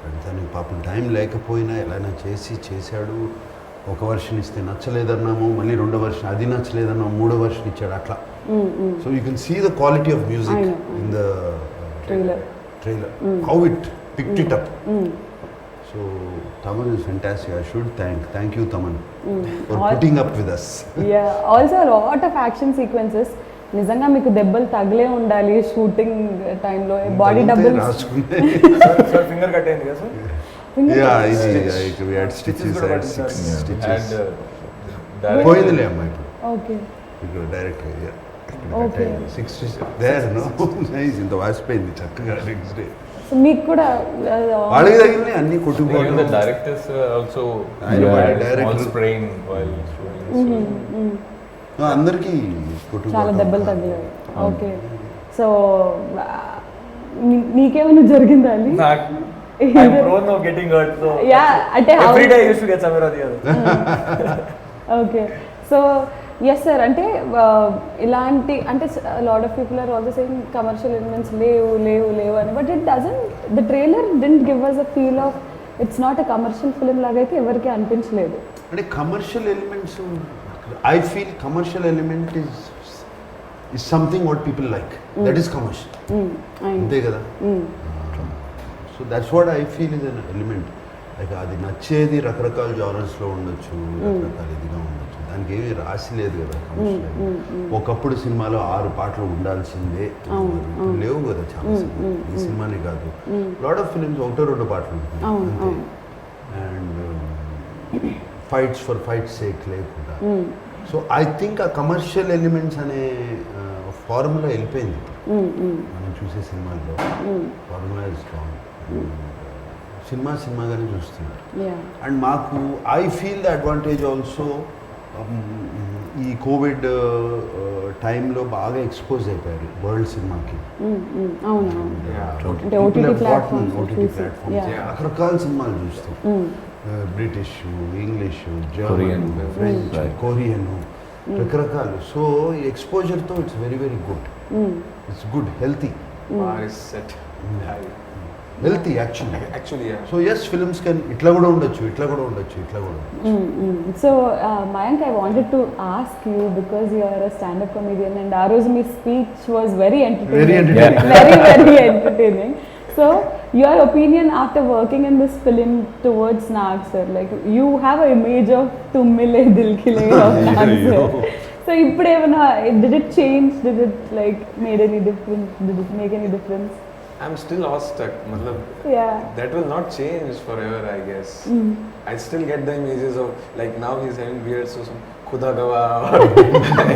And తనకి పాపం టైం లేకపోయినా ఎలాగైనా చేశాడు. ఒక వర్షన్ ఇస్తే నచ్చలేదన్నాము, మళ్ళీ రెండో వర్షన్ అది నచ్చలేదన్నాము, మూడో వర్షన్ ఇచ్చాడు అట్లా. So you can see the quality of music in the trailer, how it picked it up. So Taman is fantastic. I should thank you Taman for putting up with us. Yeah, also a lot of action sequences. నిజంగా మీకు దెబ్బలు తగిలే ఉండాలి shooting టైంలో. Body double sir finger cut అయింది కదా sir? we had stitches, I had 6 stitches. And పోయిందిలే అమ్మా ఇప్పుడు. ఓకే ఇక్కడ direct Okay. 6 stitches there no nice. ఇంత వాసిపోయింది చక్కగా నెక్స్ట్ డే. సో మీకు కూడా వాళ్ళకి తగిలినాయి అన్ని even the కొట్టుకుపోవడం. directors also I know, had a director- small sprain while shooting. అందరికీ చాలా దెబ్బలు కొట్టుకుపోవడం. తగిలాయి. ఓకే. సో నీకేమైనా జరిగిందా Ali? నాకు I'm prone of getting hurt, so Yeah, అంటే every day I used to get somewhere or the other. Okay so yes sir అంటే ఇలాంటి అంటే lot of people are also saying commercial elements లేవు అని but it doesn't the trailer didn't give us a feel of it's not a commercial film లాగా అయితే ఎవరికి అనిపించలేదు. అంటే commercial elements I feel commercial element is something what people like. That is commercial. అంతే కదా. So that's what I feel is an element. Like అది నచ్చేది రకరకాల జానర్స్లో ఉండొచ్చు, రకరకాల ఇదిగా ఉండొచ్చు, దానికి ఏమీ రాసి లేదు కదా కమర్షియల్. ఒకప్పుడు సినిమాలో 6 పాటలు ఉండాల్సిందే, లేవు కదా చాలా సినిమా. ఈ సినిమానే కాదు, లాట్ ఆఫ్ ఫిలిమ్స్ 1-2 పాటలు ఉంటాయి అంతే. And fights for fight sake లేకుండా. సో ఐ థింక్ ఆ కమర్షియల్ ఎలిమెంట్స్ అనే ఫార్ములా వెళ్ళిపోయింది మనం చూసే సినిమాల్లో. Formula is strong. సినిమాగానే చూస్తున్నారు. అండ్ మాకు I feel the advantage also ఈ కోవిడ్ టైంలో బాగా ఎక్స్పోజ్ అయిపోయారు వరల్డ్ సినిమాకి. ఓటీటీ ప్లాట్ఫామ్స్ రకరకాల సినిమాలు చూస్తాం. British, English, German, French, Korean, రకరకాలు. సో ఈ ఎక్స్పోజర్తో it's very very good. It's good, healthy. Healthy actually. So as films can ఇట్లా కూడా ఉండొచ్చు, ఇట్లా కూడా ఉండొచ్చు. So Mayank, I wanted to ask you because you are a standup comedian and ఆ రోజు మీ speech was very entertaining. Very entertaining. So, your opinion after working in this film towards Nag sir, like you have an image of Tummile Dil Khile of Nag sir. So, did it change? Did it like made any difference? Did it make any difference? I'm still awestruck. Yeah. That will not change forever, I guess. I still get the images of, like now he's having beard, so some Khuda Gawar or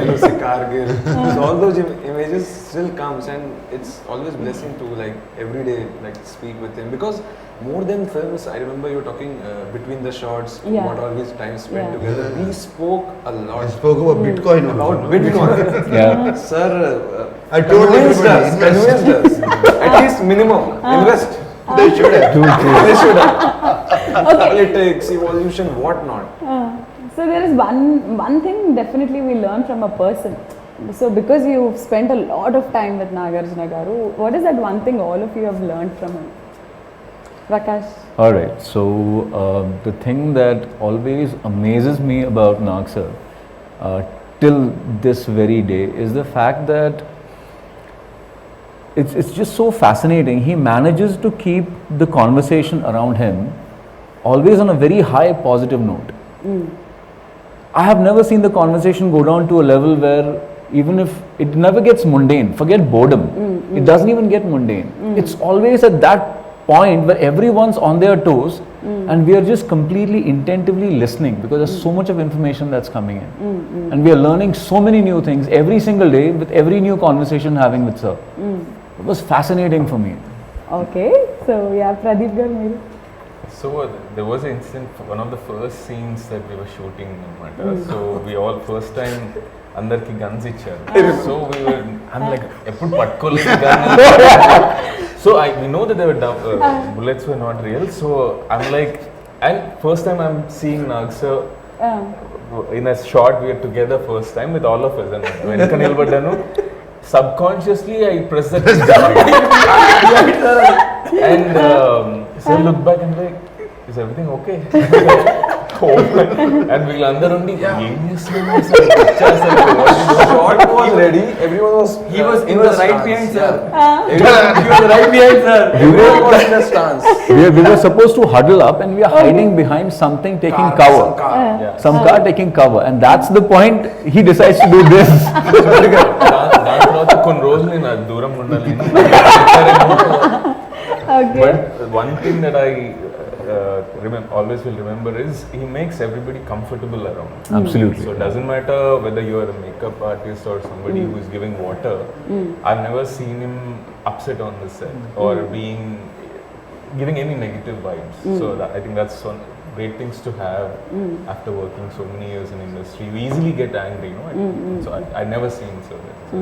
LOC Kargil. So all those images still comes, and it's always blessing to like every day like speak with him, because more than films, I remember you talking between the shots, what all his time spent together. We spoke a lot. I spoke about Bitcoin. About Bitcoin. Sir, I told convinced us. At least minimum. Invest. They should have. They should have. Politics, evolution, what not. So there is one thing definitely we learn from a person. So because you've spent a lot of time with Nagarjuna Garu, what is that one thing all of you have learned from him? Prakash? Alright, so the thing that always amazes me about Nag sir till this very day is the fact that it's just so fascinating. He manages to keep the conversation around him always on a very high positive note. I have never seen the conversation go down to a level where even if it never gets mundane, forget boredom, it doesn't even get mundane. It's always at that point where everyone's on their toes and we are just completely intentively listening because there's so much of information that's coming in. And we are learning so many new things every single day with every new conversation having with sir. It was fascinating for me. Okay, so yeah, Pradeep garu meeru. So there was an incident, one of the first scenes that we were shooting. So we all first time అందరికి guns ఇచ్చారు. So we were, I'm like ఎప్పుడు పట్టుకోలేదు gun. So we know that they were bullets were not real. So I'm like, and first time I'm seeing Nag sir in a shot. We are together first time with all of us, and వెనక నిలబడ్డాను. Subconsciously I press that and so look back and like, is everything okay? And వీళ్ళందరూ ఉండి ఏం చేస్తున్నారు? Shot was ready. Everyone was. He was right behind sir. He was right behind sir. Everyone was in a stance. We were supposed to huddle up and we are hiding behind something taking cover. Some car taking cover, and that's the point he decides to do this. దాని తర్వాత కొన్ని రోజులు నేను దూరం ఉండాలి. But one thing that I always will remember is he makes everybody comfortable around. Absolutely. So it doesn't matter whether you are a makeup artist or somebody who is giving water. I've never seen him upset on the set or giving any negative vibes. So I think that's one great things to have after working so many years in industry. You easily get angry, no? So I never seen so that. So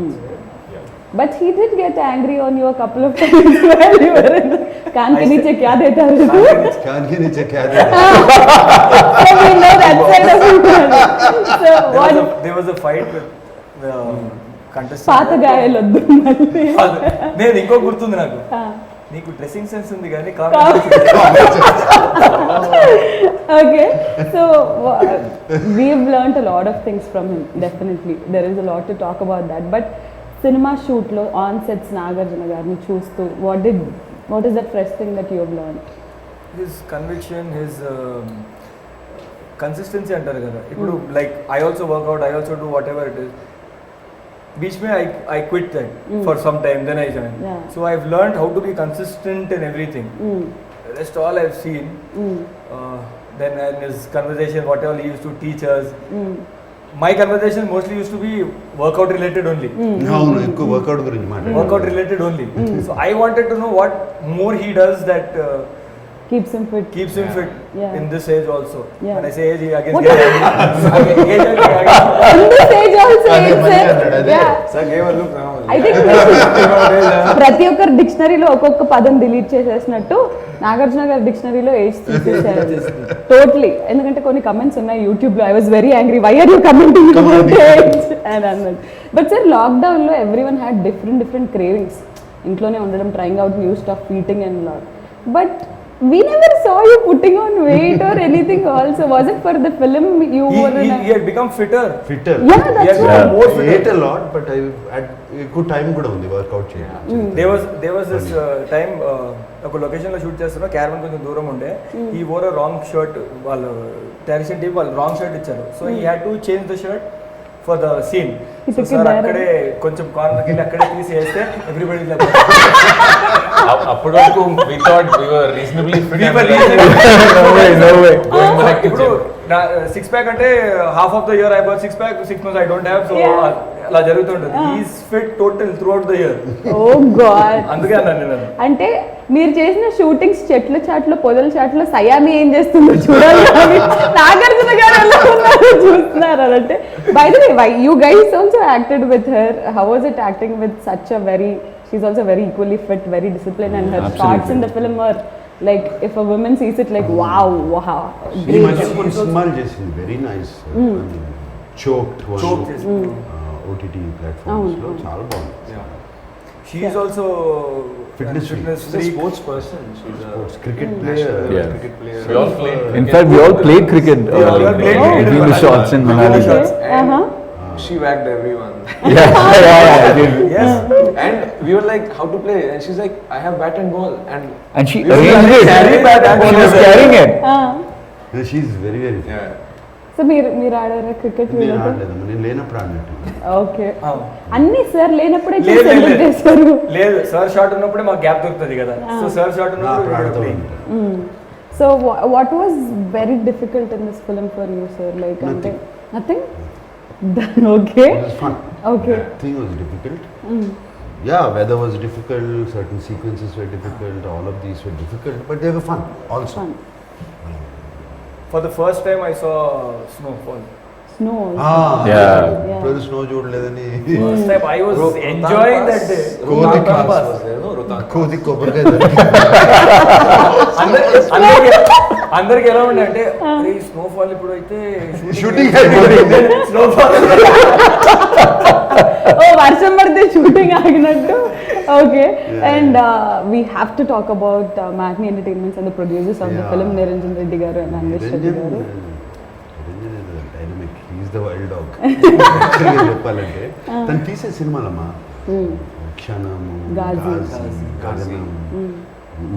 yeah. But he did get angry on you a couple of times while you were in the कान के नीचे क्या देता है तू? कान के नीचे क्या देता है? So we know that side of it. So what? There was a fight with the contestant. పాత గాయాలొద్దు మళ్ళీ. నేను ఇంకో గుర్తుంది నాకు, నీకు డ్రెస్సింగ్ సెన్స్ ఉంది కానీ Okay, so we've learnt a lot of things from him. Definitely, there is a lot to talk about that. But cinema shoot lo on sets Nagarjuna garni chustu, what is that fresh thing that you have learned? His conviction, his consistency అంటారు కదా. ఇప్పుడు like I also work out, I also do whatever it is. बीच में I quit that for some time, then I joined. Yeah. So I've learned how to be consistent in everything. Rest all I've seen. Then in his conversation, whatever he used to teach us, my conversation mostly used to be workout related only. అవును, ఎక్కువ work out గురించి మాట్లాడు. Workout related only. So I wanted to know what more he does that Keeps him fit. Yeah. In this age also. Yeah. When I say age, he again What gets is- angry. Age again. In this age also, అదే it's మళ్ళీ a- అన్నాడు, అదే. yeah. Sir gave a look now. I think ప్రతి ఒక్కరు డిక్షనరీలో ఒక్కొక్క పదం delete చేసేసినట్టు Nagarjuna గారి డిక్షనరీలో age తీసేసారు టోటలీ. ఎందుకంటే కొన్ని కమెంట్స్ ఉన్నాయి యూట్యూబ్ లో, I was very angry, why are you commenting about age అని అన్నది. బట్ సార్ లాక్డౌన్ లో every one had different cravings. ఇంట్లోనే ఉండడం, trying out new stuff, eating and lot. But we never saw you putting on weight or anything also. Was it for the film you were in He had become fitter. Fitter. Yeah, that's Yes, right. more I fitter. ate a lot, but I had ఎక్కువ time కూడా ఉంది work out చేయడానికి. There was this time ఒక location లో shoot చేస్తున్నా, caravan కొంచెం దూరం ఉండే. He wore a wrong shirt. వాళ్ళు డైరెక్షన్ టీమ్ వాళ్ళు రాంగ్ షర్ట్ ఇచ్చారు. So he had to change the shirt for the scene. He So took it sir there. అక్కడే కొంచెం కార్నర్కి వెళ్ళి అక్కడే తీసి వేస్తే everybody like అప్పటి వరకు we thought we were reasonably fit. We were and like, reasonably- No way. going back to ఇప్పుడు gym. Six pack అంటే half of the year I got six pack, 6 months I don't have. So Yeah. అలా జరుగుతుంటుంది. He's fit total throughout the year. Oh God. అందుకే అన్నాను నేను. అంటే మీరు చేసిన షూటింగ్స్ చెట్ల చాట్లో, పొదల చాట్లో సయామి ఏం చేస్తుందో చూడాలి కానీ నాగార్జున గారు ఎలా ఉన్నారో చూస్తున్నారు అంటే. By the way, you guys also acted with her. How was it acting with such a very, she's also very equally fit, very discipline, and her shorts in the film are like, if a woman sees it like wow, ఈ మధ్య కొన్ని సినిమాలు చేసింది, very nice. Choked Choke చేసి. OTT platforms లో చాలా బాగుంది. She is also Fitness She's a freak. sports person. She's a cricket national player. Yeah. cricket player. We all played. In fact, we all played cricket. We all played cricket between the in shots in Manali. shots. And Uh-huh. she whacked everyone. Yeah. Yes. And we were like, how to play? And she's like, I have bat and ball. And she We were arranged like, it. carry bat and She ball was as well. carrying it. She's very very. Yeah. So మీరు ఆడారా cricket? నేను ఆడలేదమ్మా, నేను లేనప్పుడు ఆడినట్టు. ఓకే. Ah. అన్ని sir లేనప్పుడే లేదు, లేదు, సెలబ్రేట్ చేస్తారు. లేదు సార్ షాట్ ఉన్నప్పుడే మాకు గ్యాప్ దొరుకుతుంది కదా. సో సార్ షాట్ నా అప్పుడు ఆడుతూ ఉన్నప్పుడు ఉంటాను. So what was very difficult in this film for you, sir? Like nothing? Okay. It was fun. Okay. Nothing was difficult. Yeah, weather was difficult, certain sequences were difficult, all of these were difficult, but they were fun also. Fun. For the first time I saw snowfall. Snow. Yeah. ఇప్పుడు snow చూడలేదని first time I was enjoying that day. Rohtang Rohtang Pass. was there, no? Rohtang. కోది కొబ్బరికాయ అందరికి ఎలా ఉండే అంటే snowfall ఇప్పుడు అయితే shooting snowfall Oh, వర్షం పడితే షూటింగ్ ఆగినట్టు. Okay. And we have to talk about Magni entertainments and the producers of the film, Niranjan Reddy గారు అండ్ అన్వేష్ రెడ్డి గారు. Dynamic, he's the wild dog చెప్పాలంటే. తను తీసే సినిమాలమ్మా క్షణము, గాజీ. గగనం,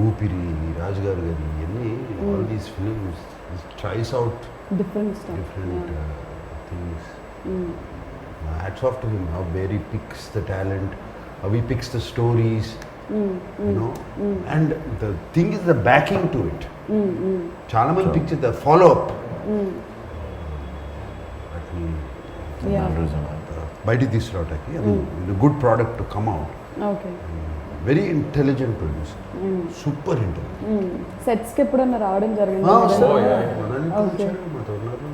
ఊపిరి, రాజుగారు గారి ఇవన్నీ, all these films tries out different stuff. different things. Hats off to him, how where he picks the talent, how he picks the stories, you know. And the thing is the backing to it. Chala mandi picture the follow up. బయటికి తీసుకురావటానికి అది good product to come out. Okay. Very intelligent producer, super intelligent. సెట్స్కి ఎప్పుడన్నా రావడం జరిగింది? Okay. మాతో ఉన్నారు.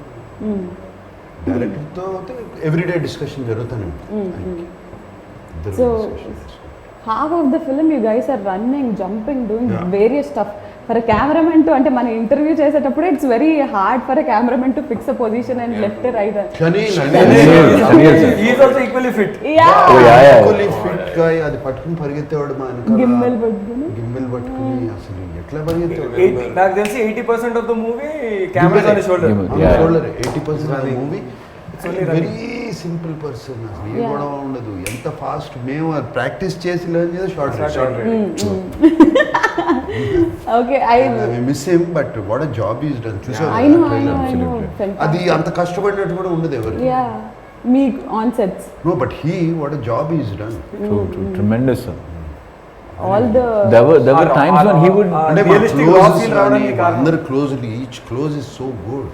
డైరెక్టర్తో everyday discussion జరుగుతూనే ఉంటుంది. So half of the film you guys are running, jumping, doing various stuff. For a cameraman to అంటే మన ఇంటర్వ్యూ చేసేటప్పుడు it's very hard for a cameraman to fix a position and left right. కానీ is also equally fit. Fit గా అది పట్టుకుని పరిగెత్తేవాడు మా గిమ్మల్ పట్టుకుని అసలు ఎట్లా పరిగెత్తేవాడు. నాకు తెలిసి 80% of the movie camera on shoulder. 80% of the movie very simple person. అసలు ఏ గొడవ ఉండదు. ఎంత ఫాస్ట్ మేము ప్రాక్టీస్ చేసి లెర్న్ చేసి short okay I miss him but what a job is done. చూసారు అది అంత కష్టపడినట్టు కూడా ఉండదు ఎవరు. మీ on sets no but he what a job is done. Tremendous, sir. all the There were times when he would అంటే realistic rock feel రావడానికి కారణం అందరు closely each close is so good.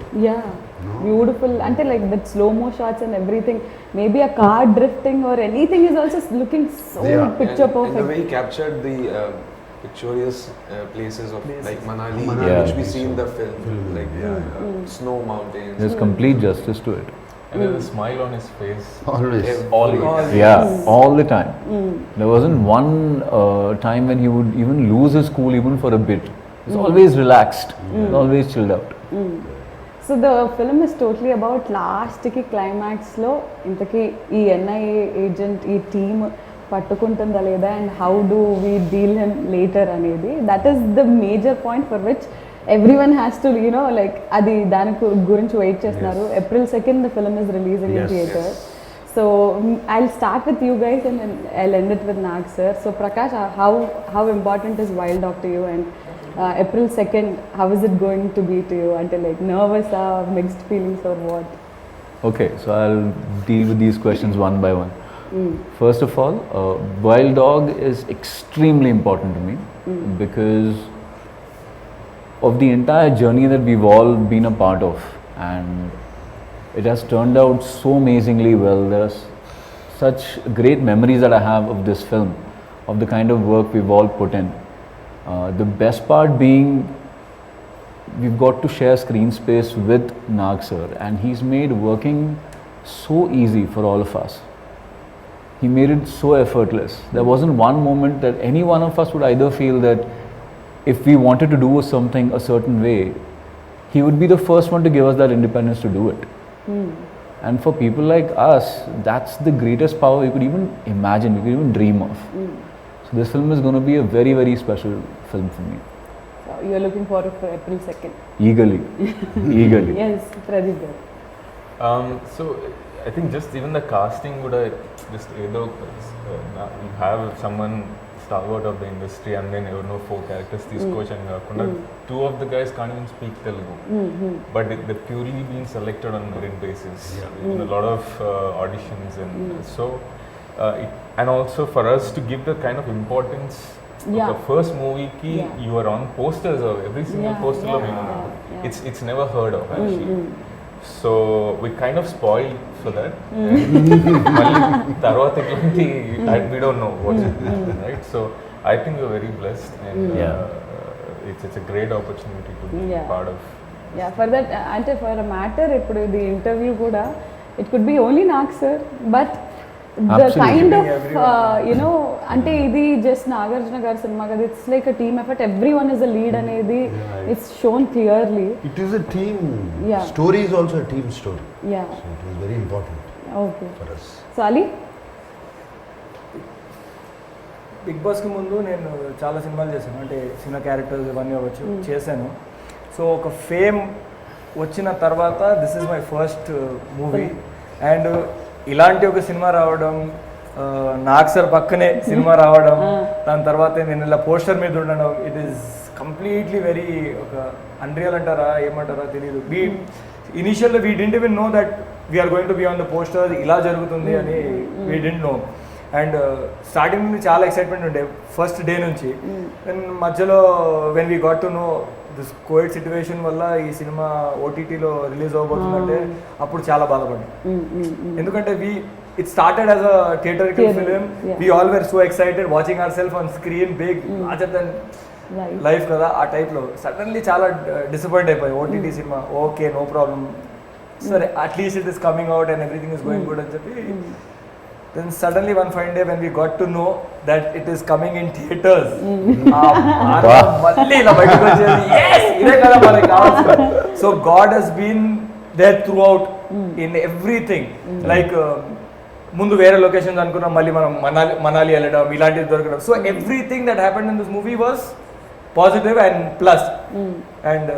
beautiful అంటే like that slow mo shots and everything, maybe a car drifting or anything is also looking so picture perfect. And the way he captured the picturesque places of like Manali, Yeah. which we see in the film, like snow mountains. there's complete justice to it. And there's a smile on his face. Always. Always. Yeah, all the time. There wasn't one time when he would even lose his cool even for a bit. He's always relaxed, always chilled out. So the film is totally about లాస్ట్కి క్లైమాక్స్లో ఇంతకీ ఈ NIA agent ఈ team పట్టుకుంటుందా లేదా and how do we deal him later అనేది, that is the major point for which every one has to you know like అది దాని గురించి వెయిట్ చేస్తున్నారు. April 2nd the film is releasing in theatre. So I'll start with you guys and I'll end it with Nag sir. So Prakash, how important is wild dog to you and April 2nd, how is it going to be to you? Until like nervous or mixed feelings or what? Okay, so I'll deal with these questions one by one. First of all, Wild Dog is extremely important to me because of the entire journey that we've all been a part of, and it has turned out so amazingly well. There are such great memories that I have of this film, of the kind of work we've all put in. The best part being we've got to share screen space with Nag sir, and he's made working so easy for all of us. He made it so effortless. There wasn't one moment that any one of us would either feel that if we wanted to do something a certain way, he would be the first one to give us that independence to do it. And for people like us, that's the greatest power you could even imagine, you could even dream of. So this film is going to be a very, very special film for me. So you're looking forward for April 2nd? Eagerly. Eagerly. Yes, Pradeep garu. So I think just even the casting would just either you have someone stalwart of the industry and then you know 4 characters తీసుకొచ్చాను కాకుండా 2 of the guys can't even speak Telugu, but they're purely being selected on merit basis. A lot of auditions and so and also for us to give the kind of importance of the first movie ki you are on posters of every single poster lo it's never heard of actually. So we kind of spoiled for that. Malli tarvata elanti we don't know what's it, right? So I think we're very blessed and it's a great opportunity to be part of. Yeah, for that ante for a matter ippudu the interview kuda it could be only Nag sir, but the kind of you know ante idi just Nagarjuna garu cinema kada, it's like a team effort, everyone is a lead anedi it's shown clearly. It is a team story, is also a team story. So it was very important for us. So Ali, Bigg బాస్కి ముందు నేను చాలా సినిమాలు చేశాను, అంటే చిన్న characters ఇవన్నీ అవ్వచ్చు చేశాను. సో ఒక ఫేమ్ వచ్చిన తర్వాత this is my first movie and ఇలాంటి ఒక సినిమా రావడం, నాగ్ సార్ పక్కనే సినిమా రావడం, దాని తర్వాత నేను ఇలా పోస్టర్ మీద ఉండడం, ఇట్ ఈస్ కంప్లీట్లీ వెరీ ఒక అన్రియల్ అంటారా ఏమంటారా తెలియదు. ఇనిషియల్గా we didn't even know that we're going to be on the poster, ఇలా జరుగుతుంది అని we didn't know. And starting నుండి చాలా ఎక్సైట్మెంట్ ఉండే ఫస్ట్ డే నుంచి. అండ్ మధ్యలో when we got to know this COVID situation వల్ల ఈ సినిమా ఓటీటీలో రిలీజ్ అవ్వబోతుందంటే అప్పుడు చాలా బాధపడ్డాం. ఎందుకంటే it started as a theatrical film. We all were so excited watching ourselves on screen, big, larger than life కదా ఆ టైప్లో. సడన్లీ చాలా డిసప్పాయింట్ అయిపోయి ఓటీటీ సినిమా, ఓకే నో ప్రాబ్లం, సరే at least it is coming out and everything is going good అని చెప్పి Then suddenly one fine day when we got to know that it is coming in theaters, మళ్ళీ ఇలా బయటకు వచ్చేది yes ఇదే కదా మనకి కావాల్సింది. So God has been there throughout in everything. Like ముందు వేరే లొకేషన్స్ అనుకున్నాం, మళ్ళీ మనం మనాలి వెళ్ళడం ఇలాంటివి దొరకడం. So everything that happened in this movie was positive and plus. And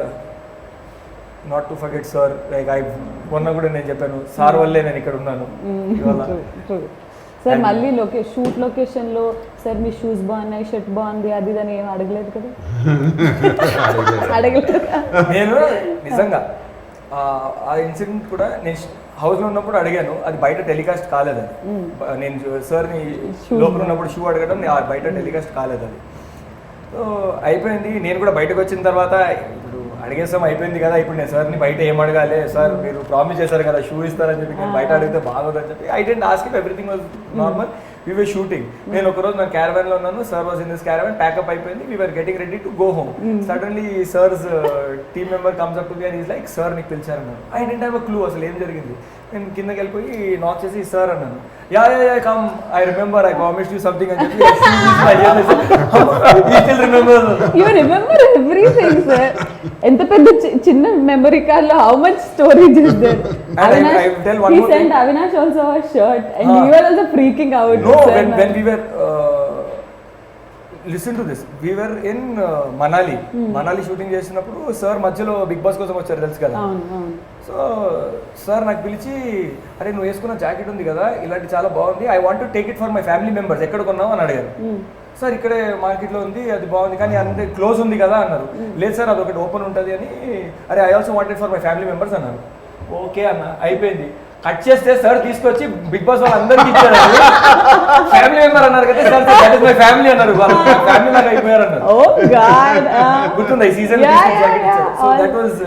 not to forget sir, like మొన్న కూడా నేను చెప్పాను సార్ వల్లే నేను ఇక్కడ ఉన్నాను ఇవాళ. సార్ మళ్ళీ షూట్ లొకేషన్లో సార్ మీ షూస్ బాగున్నాయి, షర్ట్ బాగుంది, అది అని ఏం అడగలేదు కదా? అడగలేదు. నేను నిజంగా ఆ ఇన్సిడెంట్ కూడా నేను హౌస్లో ఉన్నప్పుడు అడిగాను, అది బయట టెలికాస్ట్ కాలేదు. అది నేను సార్ని లోపల ఉన్నప్పుడు షూ అడగడం బయట టెలికాస్ట్ కాలేదు. అది సో అయిపోయింది. నేను కూడా బయటకు వచ్చిన తర్వాత ఇప్పుడు అడిగేసాం అయిపోయింది కదా, ఇప్పుడు నేను సార్ని బయట ఏం అడగాలి, సార్ మీరు ప్రామిస్ చేశారు కదా షూ ఇస్తారని చెప్పి, నేను బయట అడిగితే బాగోదని చెప్పి I didn't ask if everything was normal. We were shooting. నేను ఒకరోజు నా క్యారవాన్లో ఉన్నాను, sir was in this caravan, pack up అయిపోయింది, we were getting ready to go home. Suddenly sir's team member comes up to me and is like sir నీకు పిలిచారన్నాను. I didn't have a clue అసలు ఏం జరిగింది. నేను కిందకి వెళ్ళిపోయి నాక్ చేసి సార్ అన్నాను. Yeah come I remember I promised you something అని చెప్పి యు రిమెంబర్ ఎవ్రీథింగ్ సార్. ఎంత పెద్ద చిన్న మెమరీ కార్డ్ లో how much storage is there. He sent Avinash also a shirt and you were also freaking out. No, when we were listen to this, we were in Manali shooting చేసినప్పుడు sir మధ్యలో big boss కోసం వచ్చారు తెలుసు కదా. So sir నాకు పిలిచి అరే నువ్వు వేసుకున్న జాకెట్ ఉంది కదా ఇలాంటి చాలా బాగుంది, I want to take it for my family members, ఎక్కడ కొన్నావు అని అడిగారు. సార్ ఇక్కడే మార్కెట్లో ఉంది, అది బాగుంది కానీ అంటే క్లోజ్ ఉంది కదా అన్నారు. లేదు సార్ అది ఒకటి ఓపెన్ ఉంటుంది అని. అరే I also wanted for my family members అన్నారు. ఓకే అన్న అయిపోయింది. కట్ చేస్తే సార్ తీసుకొచ్చి బిగ్ బాస్ వాళ్ళందరికీ ఇచ్చారు. ఫ్యామిలీ మెంబర్ అన్నారు కదా sir, that is my family అన్నారు. ఫ్యామిలీ లాగా అయిపోయారు అన్నారు. గుర్తుందా ఈ season? So that was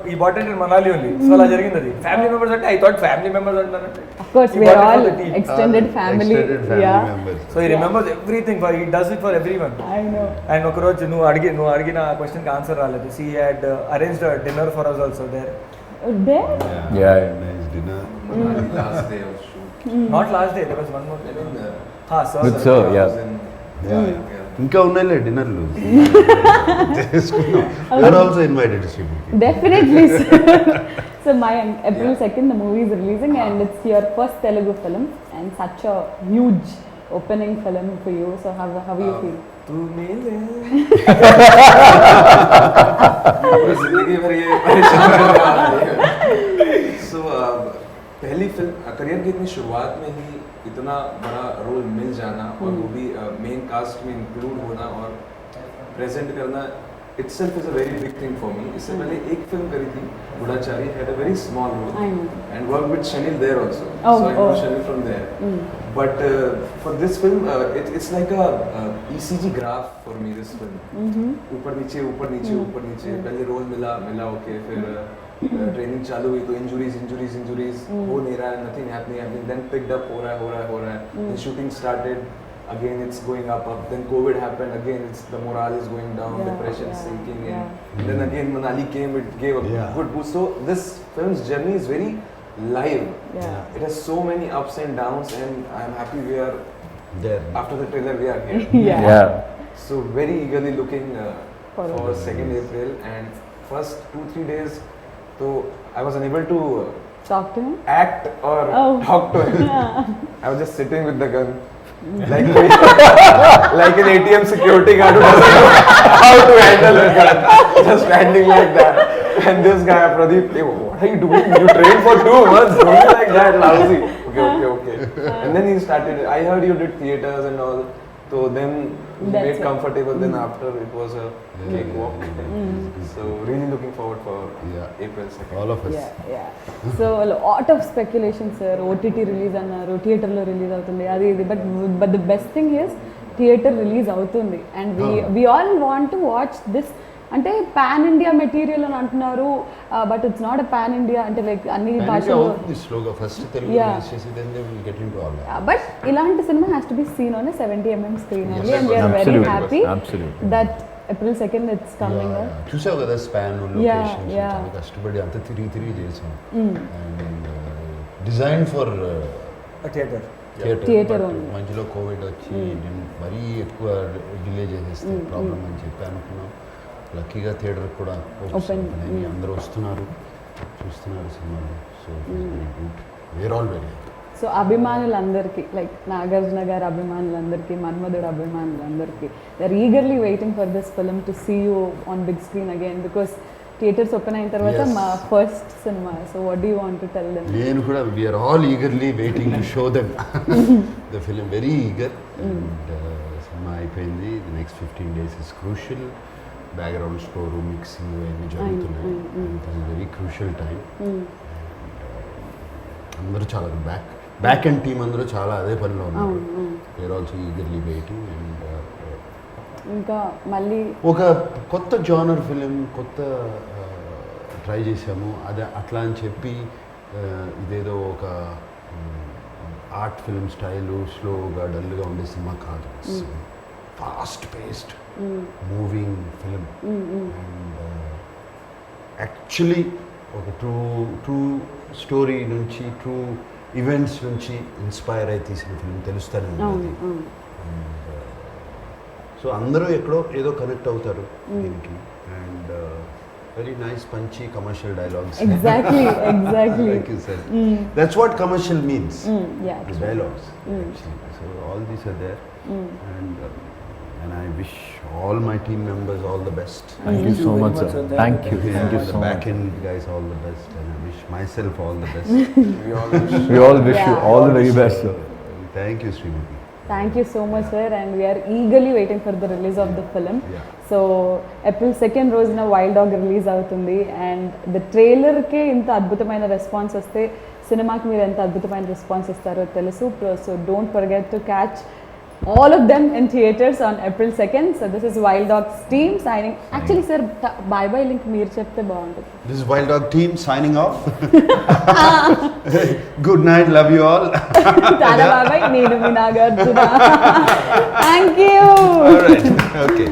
he bought it in Manali only. So అలా జరిగింది అది. ఫ్యామిలీ మెంబర్స్ అంటే ఐ థాట్ ఫ్యామిలీ మెంబర్స్ అంటారంటే of course we are all extended family. Yeah, members. So he remembers everything, for he does it for everyone. I know. And ఒక రోజు నువ్వు అడిగిన question కి ఆన్సర్ రాలేదు. He had arranged a dinner for us also there. There? Yeah. Nice dinner. Last day of shoot. Not last day, there was one more day. Sir. With sir, yeah. ఇంకా ఉన్నాయిలే డిన్నర్లు చేసుకున్నాం. Are also invited Srimukhi. Definitely. So Mayank, April 2nd the movie is releasing and it's your first Telugu film and such a huge opening film for you. So how you feel? तू मिले पूरी जिंदगी भर ये परेशान करने वाली है. So पहली फिल्म करियर की इतनी शुरुआत में ही इतना बड़ा रोल मिल जाना और वो भी मेन कास्ट में इंक्लूड होना और प्रेजेंट करना itself is a very big thing for me. इससे पहले एक फिल्म करी थी Goodachari, had a very small role and worked with Shanil there also. So I know Shanil from there. But for this film it's like a ECG graph for me this film. ऊपर नीचे ऊपर नीचे ऊपर नीचे. पहले role मिला okay, फिर training चालू हुई तो इंजुरीज हो नहीं रहा है, nothing happening. Then picked up हो रहा है. Then shooting started. Again it's going up. Then COVID happened. Again it's the morale is going down, depression sinking in. And then again Manali came, it gave a good boost. So this film's journey is very live. It has so many ups and downs, and I'm happy we are there. After the trailer we are here. Yeah. So very eagerly looking for 2nd April, and first 2-3 days so I was unable to Talk to him? act or talk to him. I was just sitting with the gun. Like an ATM security guard who doesn't know how to handle a gun. Just standing like that. And this guy, Pradeep, hey, what are you doing? You trained for 2 months. Don't be like that, lousy. Okay. And then he started. I heard you did theaters and all. So then we made comfortable. Then after it was a cakewalk. So really looking forward for April 2nd. All of us. Yeah. So a lot of speculation, sir. OTT release annaru, theater lo release avutundi. Adi but the best thing is theater release avutundi, and we all want to watch this. అంటే pan India material అని అంటున్నారు, but it's not a pan India. అంటే like అన్ని భాషలు స్లోగా first Telugu release చేసి then they will get into all that. But ఇలాంటి సినిమా has to be seen on 70mm screen only, and we are very happy that April 2nd it's coming up. చూసావు కదా span locations చాలా కష్టపడి అంత తిరిగి చేసాం. And design for a theater. Theatre but only. మధ్యలో కోవిడ్ వచ్చి మరీ ఎక్కువ డిలే చేసేస్తే ప్రాబ్లం అని చెప్పి అనుకున్నాం. లక్కీగా థియేటర్ కూడా Open. ఓపెన్ అయ్యి అందరూ వస్తున్నారు, చూస్తున్నారు సినిమాలు. So very good, where all very happy. So అభిమానులందరికీ లైక్ నాగార్జున గారి అభిమానులందరికీ, మన్మధుడు అభిమానులందరికీ they are eagerly waiting for this film to see you on big screen again, because theatres open అయిన తర్వాత Yes. మా first cinema. So what do you want to tell them? నేను కూడా we are all eagerly waiting to show them the film, very eager. And cinema అయిపోయింది. The next 15 days is crucial. Background score, mixing అన్నీ జరుగుతున్నాయి. It is very crucial time. అందరూ చాలా back and team అందరూ చాలా అదే పనిలో ఉన్నారు. We're also eagerly waiting. And ఇంకా మళ్ళీ ఒక కొత్త జానర్ ఫిలిం, కొత్త ట్రై చేసాము. అదే అట్లా అని చెప్పి ఇదేదో ఒక ఆర్ట్ ఫిల్మ్ స్టైలు స్లోగా డల్గా ఉండే సినిమా కాదు. Fast paced moving film. And actually ఒక ట్రూ స్టోరీ నుంచి, ట్రూ ఈవెంట్స్ నుంచి ఇన్స్పైర్ అయి తీసిన ఫిలిం తెలుస్తూనే ఉంటుంది. సో అందరూ ఎక్కడో ఏదో కనెక్ట్ అవుతారు దీనికి. And very nice Punchhi commercial dialogues. Exactly Like you said. That's what commercial means. Yeah, The dialogues. Actually. So all these are there. And I wish all my team members all the best. Thank you so much, sir. Thank you. Thank you the so back much. end guys all the best. And I wish myself all the best. We all wish. We all wish you Yeah. all the very best, sir. Thank you, Srimati. Thank you so much sir. And we're eagerly waiting for the release of the film. Yeah. So April 2nd రోజున Wild Dog release అవుతుంది. And the ట్రైలర్కే ఇంత అద్భుతమైన response వస్తే సినిమాకి మీరు ఎంత అద్భుతమైన రెస్పాన్స్ ఇస్తారో తెలుసు. So don't forget to catch all of them in theaters on April 2nd. So this is Wild Dogs team signing. Actually sir, bye bye link meer chepte baaguntundi. This is Wild Dog team signing off. Good night, love you all. Tada bye bye, nenu mi Nagarjuna. Thank you. All right, okay.